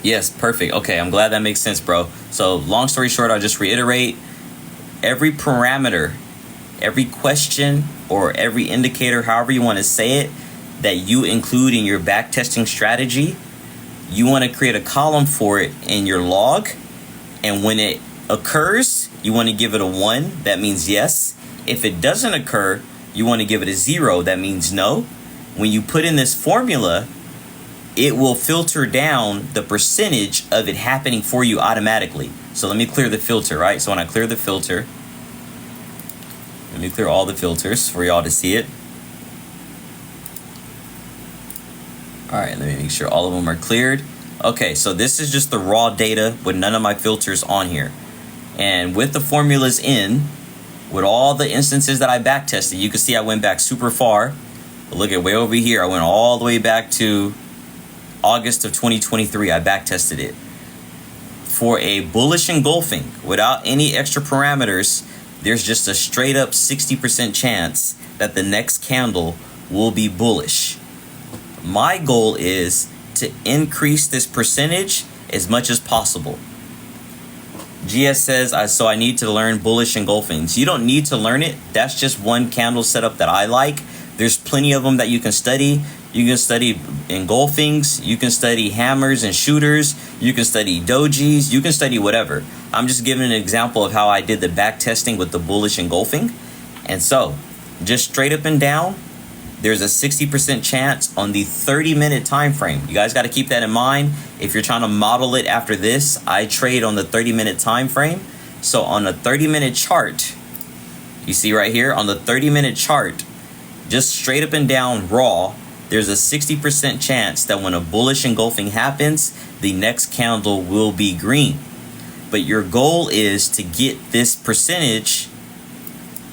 Yes, perfect. Okay, I'm glad that makes sense, bro. So long story short, I'll just reiterate. every parameter, every question, or every indicator, however you want to say it, that you include in your backtesting strategy, you want to create a column for it in your log. And when it occurs, you want to give it a 1. That means yes. If it doesn't occur, you want to give it a 0. That means no. When you put in this formula, it will filter down the percentage of it happening for you automatically. So let me clear the filter, right? So when I clear the filter, let me clear all the filters for y'all to see it. All right, let me make sure all of them are cleared. Okay, so this is just the raw data with none of my filters on here. And with the formulas in, with all the instances that I back tested, you can see I went back super far. But look at way over here. I went all the way back to August of 2023. I back tested it. For a bullish engulfing, without any extra parameters, there's just a straight up 60% chance that the next candle will be bullish. My goal is to increase this percentage as much as possible. GS says, so I need to learn bullish engulfings. You don't need to learn it. That's just one candle setup that I like. There's plenty of them that you can study. You can study engulfings. You can study hammers and shooters. You can study dojis. You can study whatever. I'm just giving an example of how I did the back testing with the bullish engulfing. And so, just straight up and down, there's a 60% chance on the 30-minute time frame. You guys got to keep that in mind. If you're trying to model it after this, I trade on the 30-minute time frame. So on a 30-minute chart, you see right here on the 30-minute chart, just straight up and down raw, there's a 60% chance that when a bullish engulfing happens, the next candle will be green. But your goal is to get this percentage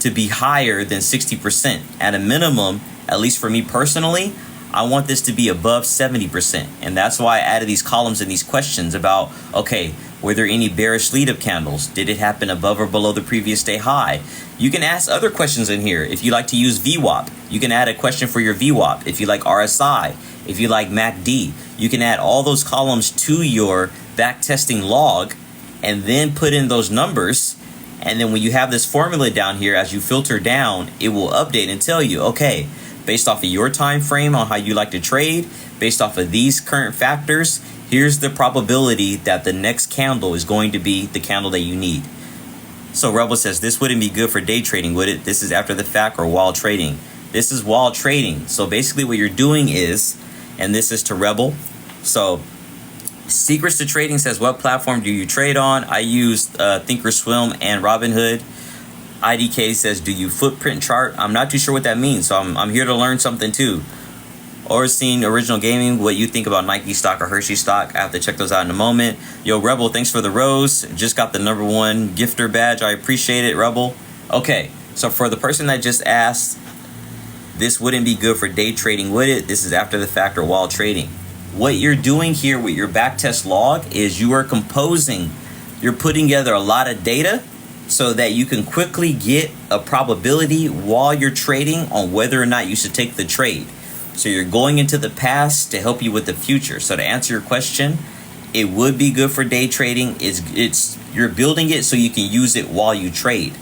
to be higher than 60%. At a minimum, at least for me personally, I want this to be above 70%. And that's why I added these columns and these questions about, okay, were there any bearish lead-up candles? Did it happen above or below the previous day high? You can ask other questions in here. If you like to use VWAP, you can add a question for your VWAP. If you like RSI, if you like MACD, you can add all those columns to your backtesting log and then put in those numbers. And then when you have this formula down here, as you filter down, it will update and tell you, okay, based off of your time frame on how you like to trade, based off of these current factors, here's the probability that the next candle is going to be the candle that you need. So Rebel says, this wouldn't be good for day trading, would it? This is after the fact or while trading? This is while trading. So basically what you're doing is, and this is to Rebel. So Secrets to Trading says, what platform do you trade on? I use Thinkorswim and Robinhood. IDK says, do you footprint chart? I'm not too sure what that means, so I'm here to learn something too. Or seeing Original Gaming, what you think about Nike stock or Hershey stock. I have to check those out in a moment. Yo, Rebel, thanks for the rose. Just got the #1 gifter badge. I appreciate it, Rebel. Okay, so for the person that just asked, this wouldn't be good for day trading, would it? This is after the fact or while trading. What you're doing here with your backtest log is you are composing. You're putting together a lot of data so that you can quickly get a probability while you're trading on whether or not you should take the trade. So you're going into the past to help you with the future. So to answer your question, it would be good for day trading. It's you're building it so you can use it while you trade.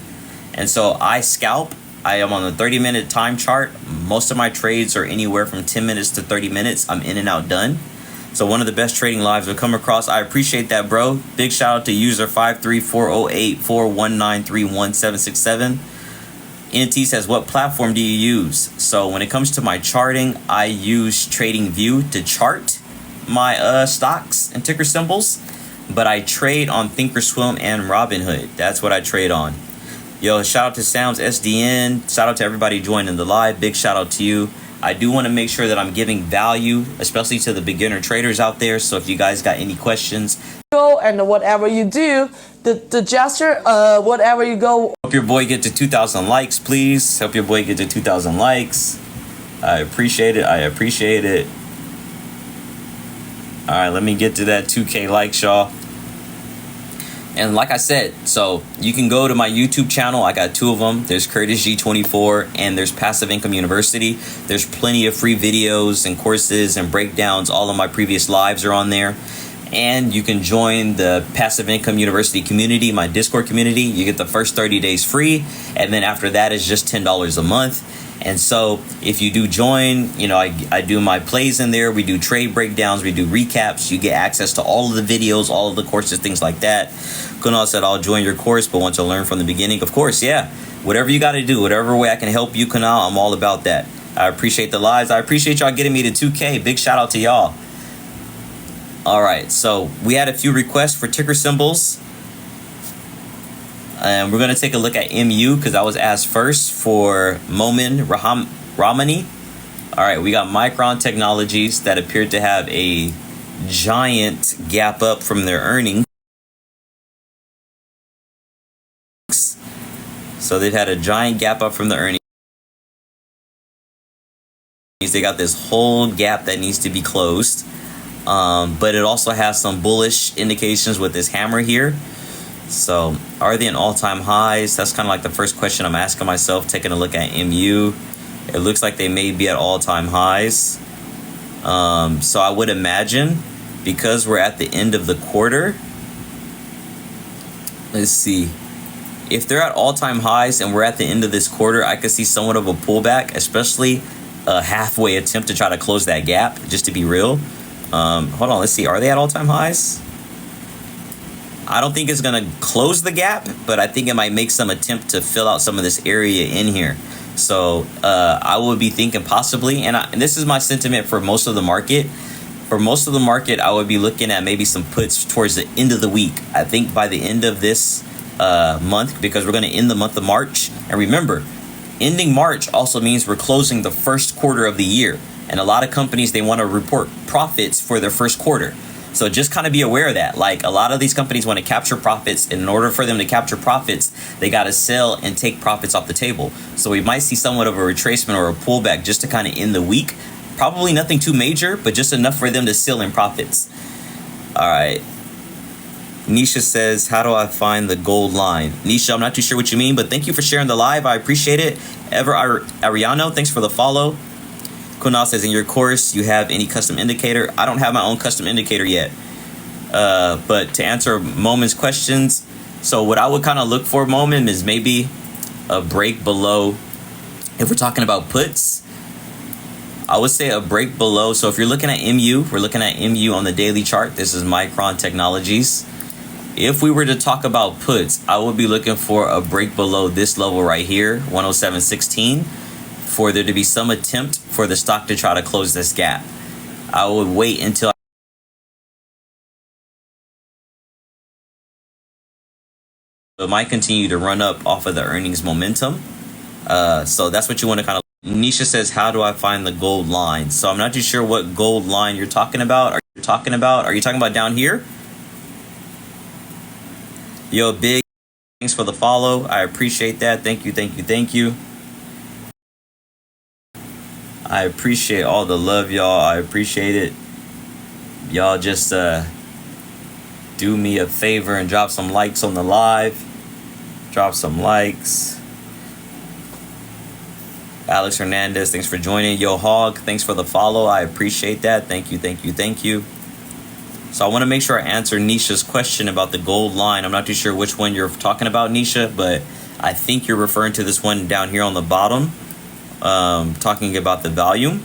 And so I scalp. I am on the 30-minute time chart. Most of my trades are anywhere from 10 minutes to 30 minutes. I'm in and out done. So one of the best trading lives I've come across. I appreciate that, bro. Big shout out to user 5340841931767. NT says, what platform do you use? So when it comes to my charting, I use TradingView to chart my stocks and ticker symbols, but I trade on Thinkorswim and Robinhood. That's what I trade on. Yo, shout out to Sounds SDN. Shout out to everybody joining the live. Big shout out to you. I do want to make sure that I'm giving value, especially to the beginner traders out there. So if you guys got any questions, go and whatever you do, the gesture, whatever you go. Help your boy get to 2,000 likes, please. Help your boy get to 2,000 likes. I appreciate it. I appreciate it. All right, let me get to that 2K likes, y'all. And like I said, so you can go to my YouTube channel. I got 2 of them. There's Curtis G24 and there's Passive Income University. There's plenty of free videos and courses and breakdowns. All of my previous lives are on there. And you can join the Passive Income University community, my Discord community. You get the first 30 days free. And then after that is just $10 a month. And so if you do join, I do my plays in there. We do trade breakdowns. We do recaps. You get access to all of the videos, all of the courses, things like that. Kunal said, I'll join your course, but want to learn from the beginning. Of course, yeah. Whatever you got to do, whatever way I can help you, Kunal, I'm all about that. I appreciate the lives. I appreciate y'all getting me to 2K. Big shout out to y'all. All right, so we had a few requests for ticker symbols. And we're going to take a look at MU because I was asked first for Momin Ramani. All right, we got Micron Technologies that appeared to have a giant gap up from their earnings. So they've had a giant gap up from the earnings. They got this whole gap that needs to be closed. But it also has some bullish indications with this hammer here. So are they in all-time highs? That's kind of like the first question I'm asking myself, taking a look at MU. It looks like they may be at all-time highs. So I would imagine, because we're at the end of the quarter, let's see. If they're at all-time highs and we're at the end of this quarter, I could see somewhat of a pullback, especially a halfway attempt to try to close that gap, just to be real. Hold on, let's see. Are they at all-time highs? I don't think it's going to close the gap, but I think it might make some attempt to fill out some of this area in here. So I would be thinking possibly, and this is my sentiment for most of the market. For most of the market, I would be looking at maybe some puts towards the end of the week. I think by the end of this month, because we're going to end the month of March. And remember, ending March also means we're closing the first quarter of the year. And a lot of companies, they want to report profits for their first quarter. So just kind of be aware of that. Like, a lot of these companies want to capture profits. And in order for them to capture profits, they got to sell and take profits off the table. So we might see somewhat of a retracement or a pullback just to kind of end the week. Probably nothing too major, but just enough for them to sell in profits. All right. Nisha says, how do I find the gold line? Nisha, I'm not too sure what you mean, but thank you for sharing the live. I appreciate it. Ever Ariano, thanks for the follow. Kunal says, in your course, you have any custom indicator? I don't have my own custom indicator yet. But to answer Moment's questions, so what I would kind of look for, Moment, is maybe a break below. If we're talking about puts, I would say a break below. So if you're looking at MU, we're looking at MU on the daily chart. This is Micron Technologies. If we were to talk about puts, I would be looking for a break below this level right here, 107.16, for there to be some attempt for the stock to try to close this gap. I would wait until it might continue to run up off of the earnings momentum. So that's what you want to kind of. Nisha says, how do I find the gold line? So I'm not too sure what gold line you're talking about. Are you talking about down here? Yo, big thanks for the follow. I appreciate that. Thank you. I appreciate all the love, y'all. I appreciate it. Y'all just do me a favor and drop some likes on the live. Drop some likes. Alex Hernandez, thanks for joining. Yo, Hog, thanks for the follow. I appreciate that. Thank you. So I want to make sure I answer Nisha's question about the gold line. I'm not too sure which one you're talking about, Nisha, but I think you're referring to this one down here on the bottom, talking about the volume.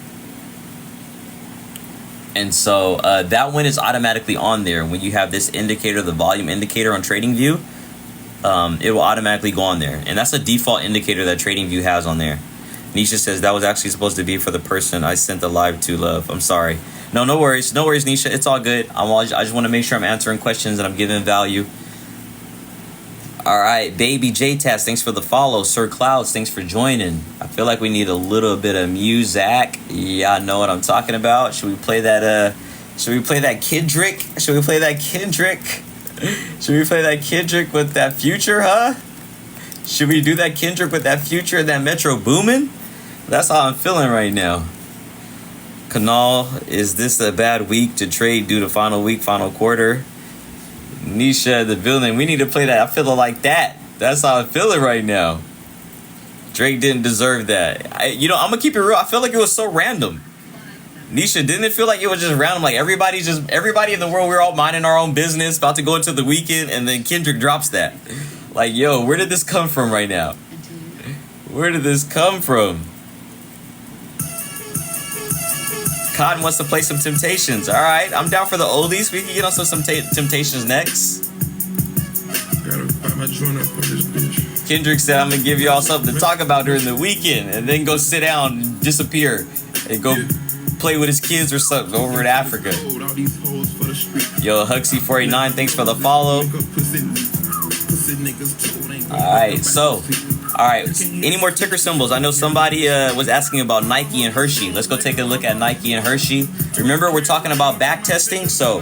And so that one is automatically on there. When you have this indicator, the volume indicator on TradingView, it will automatically go on there. And that's a default indicator that TradingView has on there. Nisha says, that was actually supposed to be for the person I sent the live to, love. I'm sorry. No worries, Nisha. It's all good. I just want to make sure I'm answering questions and I'm giving value. All right, Baby J-Taz, thanks for the follow. Sir Clouds, thanks for joining. I feel like we need a little bit of music. Yeah, I know what I'm talking about. Should we play that Kendrick? Should we play that Kendrick with that Future, huh? Should we do that Kendrick with that Future and that Metro Boomin? That's how I'm feeling right now. Kanal, is this a bad week to trade due to final quarter? Nisha, the building, we need to play that. I feel like that. That's how I'm feeling right now. Drake didn't deserve that. I'm going to keep it real. I feel like it was so random. Nisha, didn't it feel like it was just random? Like everybody in the world, we're all minding our own business, about to go into the weekend, and then Kendrick drops that. Like, yo, where did this come from right now? Where did this come from? Cotton wants to play some Temptations. All right, I'm down for the oldies. We can get on some Temptations next. Gotta buy my joint up on this bitch. Kendrick said, I'm gonna give y'all something to talk about during the weekend, and then go sit down and disappear and go play with his kids or something over in Africa. Yo, Huxley489, thanks for the follow. Alright, any more ticker symbols? I know somebody was asking about Nike and Hershey. Let's go take a look at Nike and Hershey. Remember, we're talking about back testing, so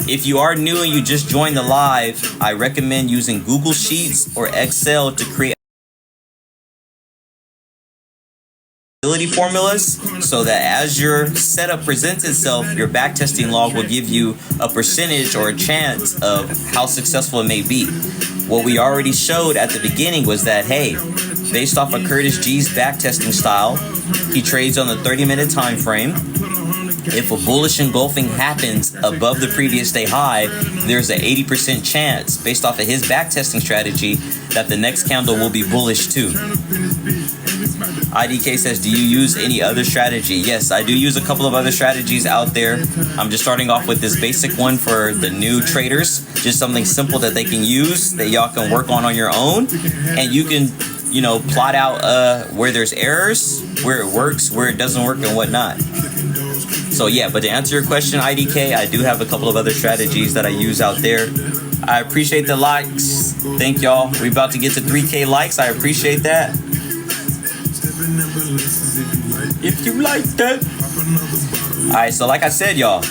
if you are new and you just joined the live, I recommend using Google Sheets or Excel to create formulas, so that as your setup presents itself, your backtesting log will give you a percentage or a chance of how successful it may be. What we already showed at the beginning was that, hey, based off of Curtis G's backtesting style, he trades on the 30-minute time frame. If a bullish engulfing happens above the previous day high, there's an 80% chance, based off of his backtesting strategy, that the next candle will be bullish too. IDK says, do you use any other strategy? Yes, I do use a couple of other strategies out there. I'm just starting off with this basic one for the new traders. Just something simple that they can use, that y'all can work on your own. And you can, you know, plot out where there's errors, where it works, where it doesn't work, and whatnot. So yeah, but to answer your question, IDK, I do have a couple of other strategies that I use out there. I appreciate the likes. Thank y'all. We're about to get to 3K likes. I appreciate that. If you like that. Alright, so like I said, y'all,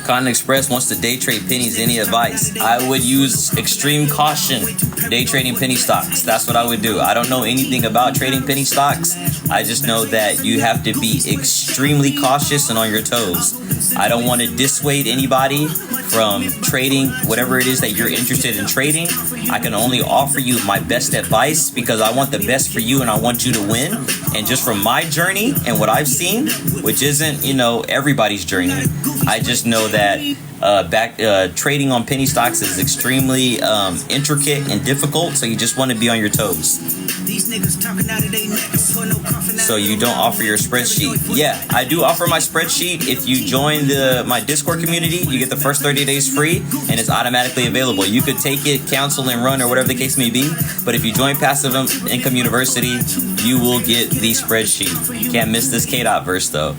Cotton Express wants to day trade pennies. Any advice? I would use extreme caution day trading penny stocks. That's what I would do. I don't know anything about trading penny stocks. I just know that you have to be extremely cautious and on your toes. I don't want to dissuade anybody from trading whatever it is that you're interested in trading. I can only offer you my best advice because I want the best for you and I want you to win. And just from my journey and what I've seen, which isn't, you know, everybody's journey, I just know that trading on penny stocks is extremely intricate and difficult, so you just want to be on your toes. So you don't offer your spreadsheet. Yeah, I do offer my spreadsheet. If you join my Discord community, you get the first 30 days free and it's automatically available. You could take it, cancel and run, or whatever the case may be, but if you join Passive Income University, you will get the spreadsheet. Can't miss this K-Dot verse though.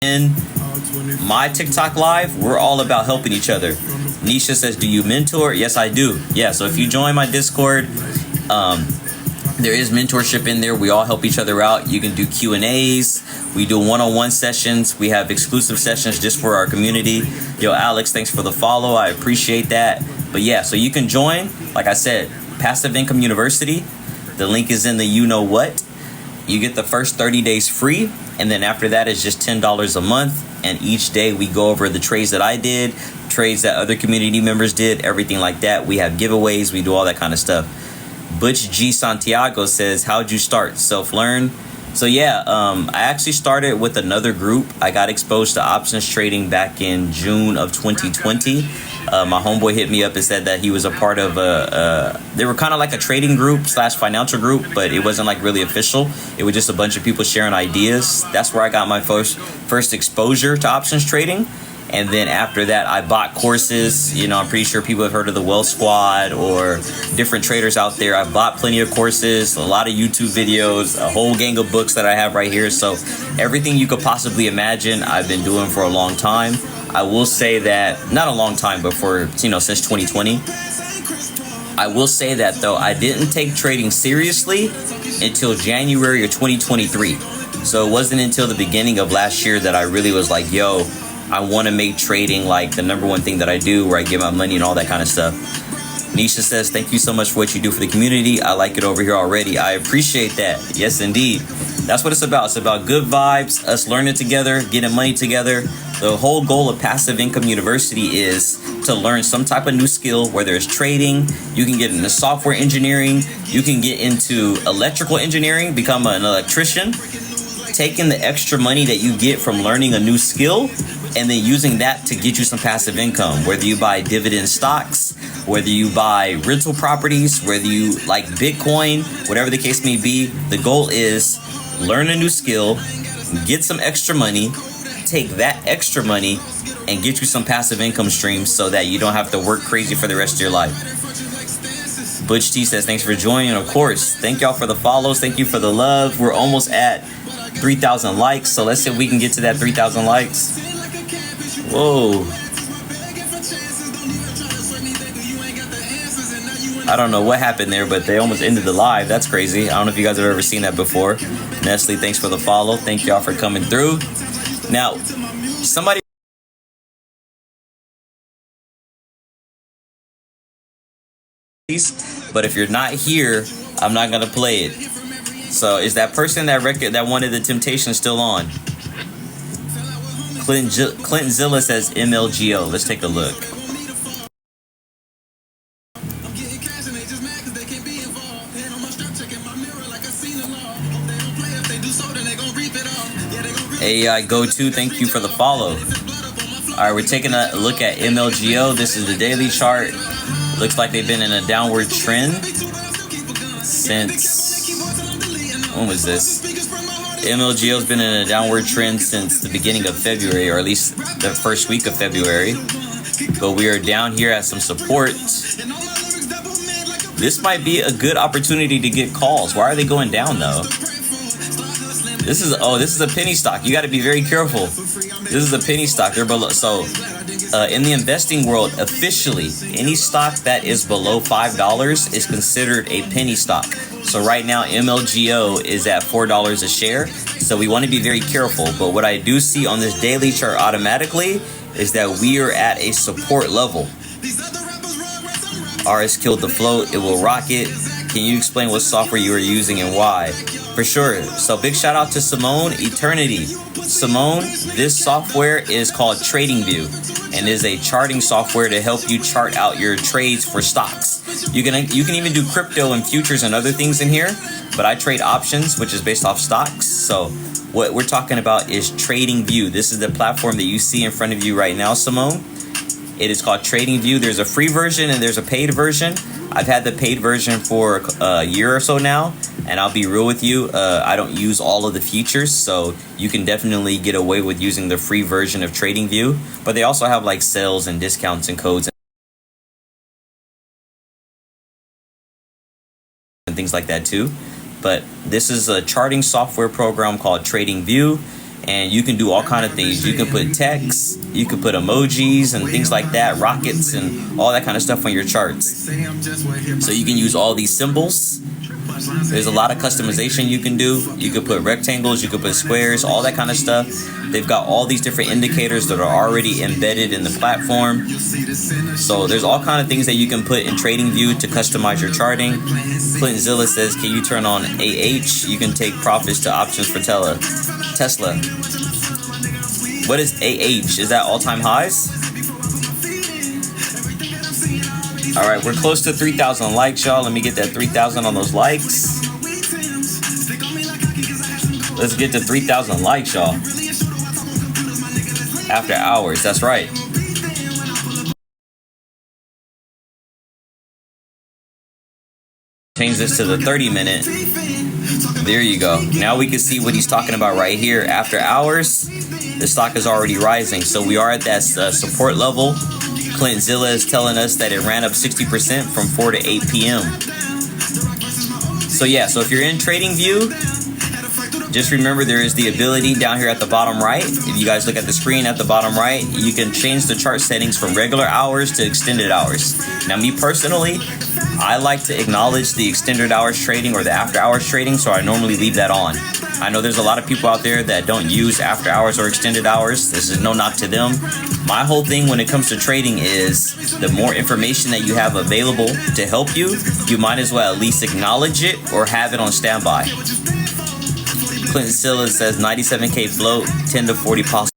in my TikTok live, we're all about helping each other. Nisha says, do you mentor? Yes, I do. Yeah, so if you join my Discord, there is mentorship in there. We all help each other out. You can do Q&As. We do one-on-one sessions. We have exclusive sessions just for our community. Yo, Alex, thanks for the follow. I appreciate that. But yeah, so you can join. Like I said, Passive Income University. The link is in the you know what. You get the first 30 days free. And then after that, it's just $10 a month. And each day we go over the trades that I did, trades that other community members did, everything like that. We have giveaways. We do all that kind of stuff. Butch G Santiago says, how'd you start? Self-learn? So yeah, I actually started with another group. I got exposed to options trading back in June of 2020. My homeboy hit me up and said that he was a part of they were kind of like a trading group / financial group, but it wasn't like really official. It was just a bunch of people sharing ideas. That's where I got my first exposure to options trading. And then after that, I bought courses. You know, I'm pretty sure people have heard of the Wealth Squad or different traders out there. I bought plenty of courses, a lot of YouTube videos, a whole gang of books that I have right here. So everything you could possibly imagine, I've been doing for a long time. I will say that, not a long time, but for, since 2020. I will say that, though, I didn't take trading seriously until January of 2023. So it wasn't until the beginning of last year that I really was like, yo, I want to make trading like the number one thing that I do, where I give my money and all that kind of stuff. Nisha says, thank you so much for what you do for the community. I like it over here already. I appreciate that. Yes, indeed. That's what it's about. It's about good vibes, us learning together, getting money together. The whole goal of Passive Income University is to learn some type of new skill, whether it's trading, you can get into software engineering, you can get into electrical engineering, become an electrician, taking the extra money that you get from learning a new skill and then using that to get you some passive income, whether you buy dividend stocks, whether you buy rental properties, whether you like Bitcoin, whatever the case may be. The goal is learn a new skill, get some extra money, take that extra money and get you some passive income streams so that you don't have to work crazy for the rest of your life. Butch T says, thanks for joining. Of course, thank y'all for the follows. Thank you for the love. We're almost at 3,000 likes. So let's see if we can get to that 3,000 likes. Whoa. I don't know what happened there, but they almost ended the live. That's crazy. I don't know if you guys have ever seen that before. Nestle, thanks for the follow. Thank y'all for coming through. Now, somebody... But if you're not here, I'm not going to play it. So is that person that wanted the Temptation still on? Clinton Zilla says MLGO. Let's take a look. AI Go-To, thank you for the follow. All right, we're taking a look at MLGO. This is the daily chart. Looks like they've been in a downward trend since... When was this? MLGO's been in a downward trend since the beginning of February, or at least the first week of February. But we are down here at some support. This might be a good opportunity to get calls. Why are they going down though? This is a penny stock. You got to be very careful. This is a penny stock. They're below. So in the investing world, officially, any stock that is below $5 is considered a penny stock. So right now, MLGO is at $4 a share. So we want to be very careful. But what I do see on this daily chart automatically is that we are at a support level. RS killed the float. It will rock it. Can you explain what software you are using and why? For sure. So big shout out to Simone Eternity. Simone, this software is called TradingView and is a charting software to help you chart out your trades for stocks. You can even do crypto and futures and other things in here, but I trade options, which is based off stocks. So what we're talking about is TradingView. This is the platform that you see in front of you right now, Simone. It is called TradingView. There's a free version and there's a paid version. I've had the paid version for a year or so now, and I'll be real with you, I don't use all of the features, so you can definitely get away with using the free version of TradingView. But they also have like sales and discounts and codes and things like that too. But this is a charting software program called TradingView. and you can do all kind of things. You can put text, you can put emojis and things like that, rockets and all that kind of stuff on your charts. So you can use all these symbols. There's a lot of customization you can do. You could put rectangles, you could put squares, all that kind of stuff. They've got all these different indicators that are already embedded in the platform. So there's all kind of things that you can put in TradingView to customize your charting. Clintonzilla says, can you turn on AH? You can take profits to options for Tesla. What is AH? Is that all-time highs? All right, we're close to 3,000 likes, y'all. Let me get that 3,000 on those likes. Let's get to 3,000 likes, y'all. After hours, that's right. Change this to the 30-minute. There you go. Now we can see what he's talking about right here. After hours, the stock is already rising. So we are at that support level. Clintonzilla is telling us that it ran up 60% from 4 to 8 p.m. So yeah, so if you're in TradingView, just remember there is the ability down here at the bottom right. If you guys look at the screen at the bottom right, you can change the chart settings from regular hours to extended hours. Now me personally, I like to acknowledge the extended hours trading or the after hours trading, so I normally leave that on. I know there's a lot of people out there that don't use after hours or extended hours. This is no knock to them. My whole thing when it comes to trading is the more information that you have available to help you, you might as well at least acknowledge it or have it on standby. Clintonzilla says 97K float, 10 to 40 possible.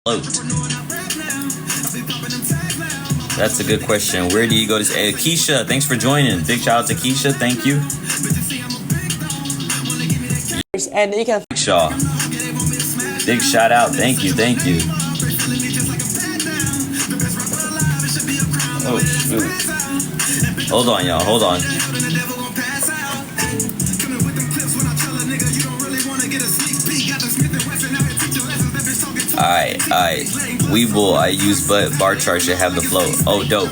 Float. That's a good question. Where do you go to? Hey, Keisha, thanks for joining. Big shout out to Keisha. Thank you. And you can. Big Shaw. Big shout out. Thank you. Thank you. Oh, shoot. Hold on, y'all. Hold on. Alright. Webull, I use bar charts to have the float. Oh, dope.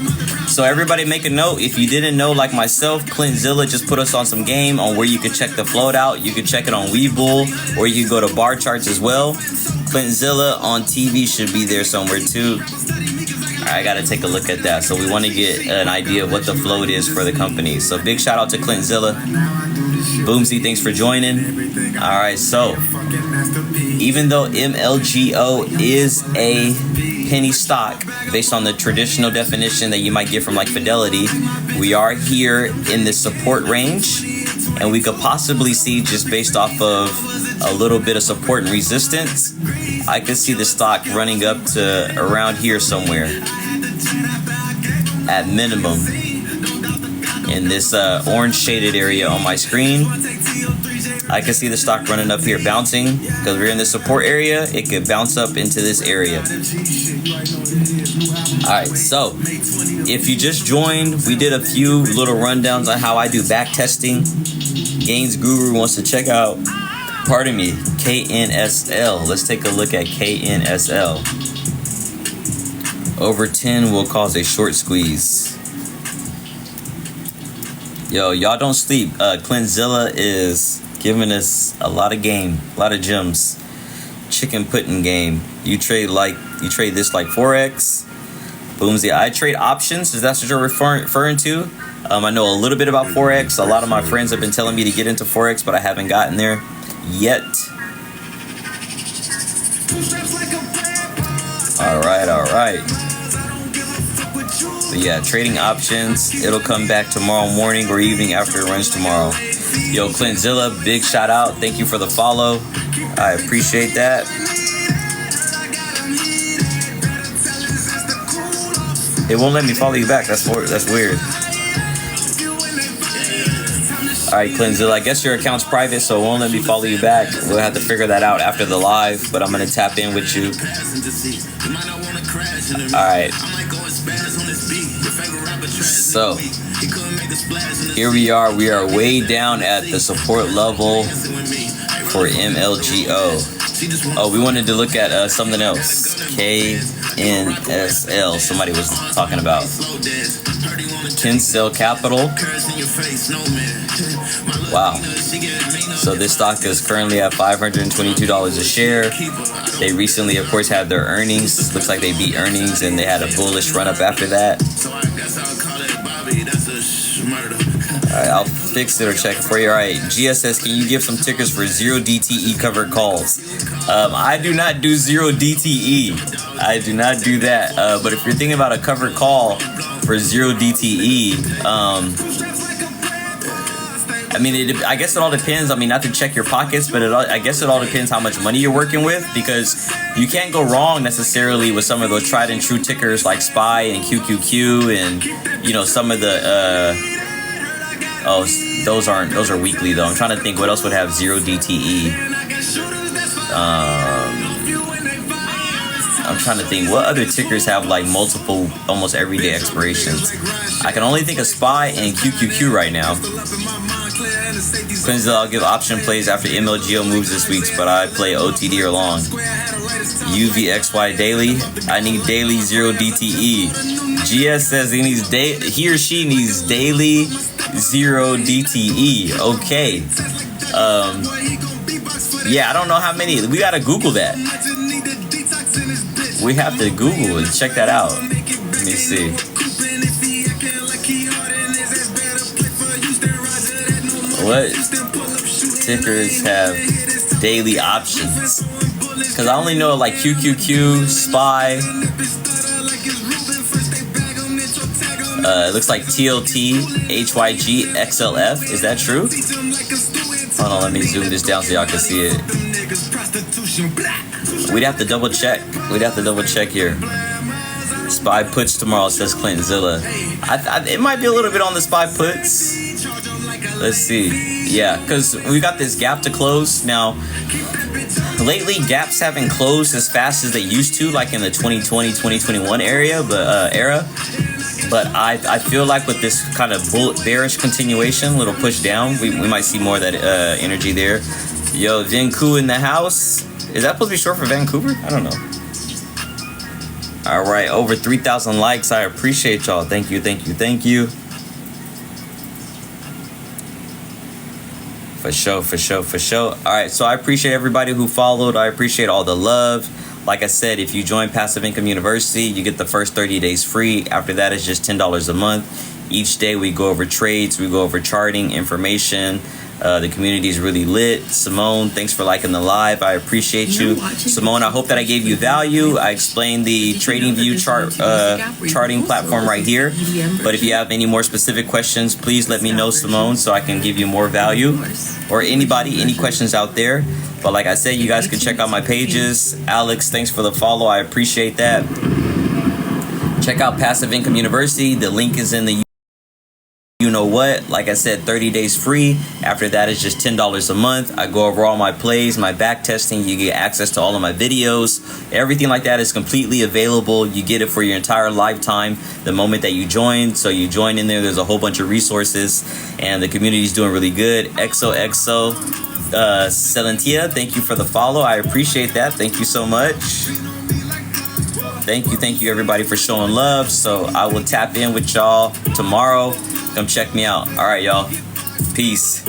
So everybody make a note. If you didn't know, like myself, Clintonzilla just put us on some game on where you can check the float out. You can check it on Webull, or you can go to bar charts as well. Clintonzilla on TV should be there somewhere too. I gotta take a look at that. So we want to get an idea of what the float is for the company. So big shout out to Clintonzilla. Boomsy, thanks for joining. All right, so even though MLGO is a penny stock based on the traditional definition that you might get from like Fidelity, we are here in the support range, and we could possibly see, just based off of a little bit of support and resistance, I could see the stock running up to around here somewhere at minimum in this orange shaded area on my screen. I can see the stock running up here, bouncing, because we're in the support area. It could bounce up into this area. Alright, so if you just joined, we did a few little rundowns on how I do back testing. Gains Guru wants to check out, pardon me, KNSL. Let's take a look at KNSL. Over 10 will cause a short squeeze. Yo, y'all don't sleep. Clintonzilla is giving us a lot of game, a lot of gems. Chicken pudding game. You trade this like Forex. Boomsy, I trade options. Is that what you're referring to? I know a little bit about Forex. A lot of my friends have been telling me to get into Forex, but I haven't gotten there yet. All right. But yeah, trading options. It'll come back tomorrow morning or evening after it runs tomorrow. Yo, Clintonzilla, big shout out. Thank you for the follow. I appreciate that. It won't let me follow you back. That's weird. Alright, Clintonzilla, I guess your account's private, so it won't let me follow you back. We'll have to figure that out after the live, but I'm going to tap in with you. Alright. So, here we are. We are way down at the support level for MLGO. Oh, we wanted to look at something else. KNSL. Somebody was talking about Kinsale Capital. Wow. So this stock is currently at $522 a share. They recently, of course, had their earnings. Looks like they beat earnings and they had a bullish run up after that. Alright, I'll fix it or check it for you. Alright, GSS, can you give some tickers for 0DTE covered calls? I do not do 0DTE. I do not do that. But if you're thinking about a covered call for 0DTE, I mean, I guess it all depends. I mean, not to check your pockets, but I guess it all depends how much money you're working with, because you can't go wrong necessarily with some of those tried and true tickers like SPY and QQQ and, you know, some of the, those are weekly though. I'm trying to think what else would have 0DTE. I'm trying to think what other tickers have like multiple, almost everyday expirations. I can only think of SPY and QQQ right now. Quinzel, I'll give option plays after MLGO moves this week, but I play OTD or long. UVXY daily. I need daily 0DTE. GS says he or she needs daily 0DTE. Okay. Yeah, I don't know how many. We gotta Google that. We have to Google and check that out. Let me see. What tickers have daily options? Because I only know like QQQ, SPY. It looks like TLT, HYG, XLF. Is that true? Hold on, let me zoom this down so y'all can see it. We'd have to double check. We'd have to double check here. SPY puts tomorrow, says Clintonzilla. It might be a little bit on the SPY puts. Let's see. Yeah, because we got this gap to close. Now, lately, gaps haven't closed as fast as they used to, like in the 2020, 2021 era. But I feel like with this kind of bearish continuation, little push down, we might see more of that energy there. Yo, Vancouver in the house. Is that supposed to be short for Vancouver? I don't know. All right, over 3,000 likes. I appreciate y'all. Thank you, thank you, thank you. For sure, for sure, for sure. All right, so I appreciate everybody who followed. I appreciate all the love. Like I said, if you join Passive Income University, you get the first 30 days free. After that, it's just $10 a month. Each day we go over trades, we go over charting, information. The community is really lit. Simone, thanks for liking the live. I appreciate you. Simone, I hope that I gave you value. I explained the TradingView charting platform right here. But if you have any more specific questions, please let me know, Simone, so I can give you more value. Or anybody, any questions out there. But like I said, you guys can check out my pages. Alex, thanks for the follow. I appreciate that. Check out Passive Income University. The link is in the you know what. Like I said, 30 days free. After that, it's just $10 a month. I go over all my plays, my back testing. You get access to all of my videos. Everything like that is completely available. You get it for your entire lifetime the moment that you join. So you join in there. There's a whole bunch of resources. And the community is doing really good. XOXO. Celentia, thank you for the follow. I appreciate that. Thank you so much. Thank you everybody for showing love. So I will tap in with y'all tomorrow. Come check me out. All right, y'all. Peace.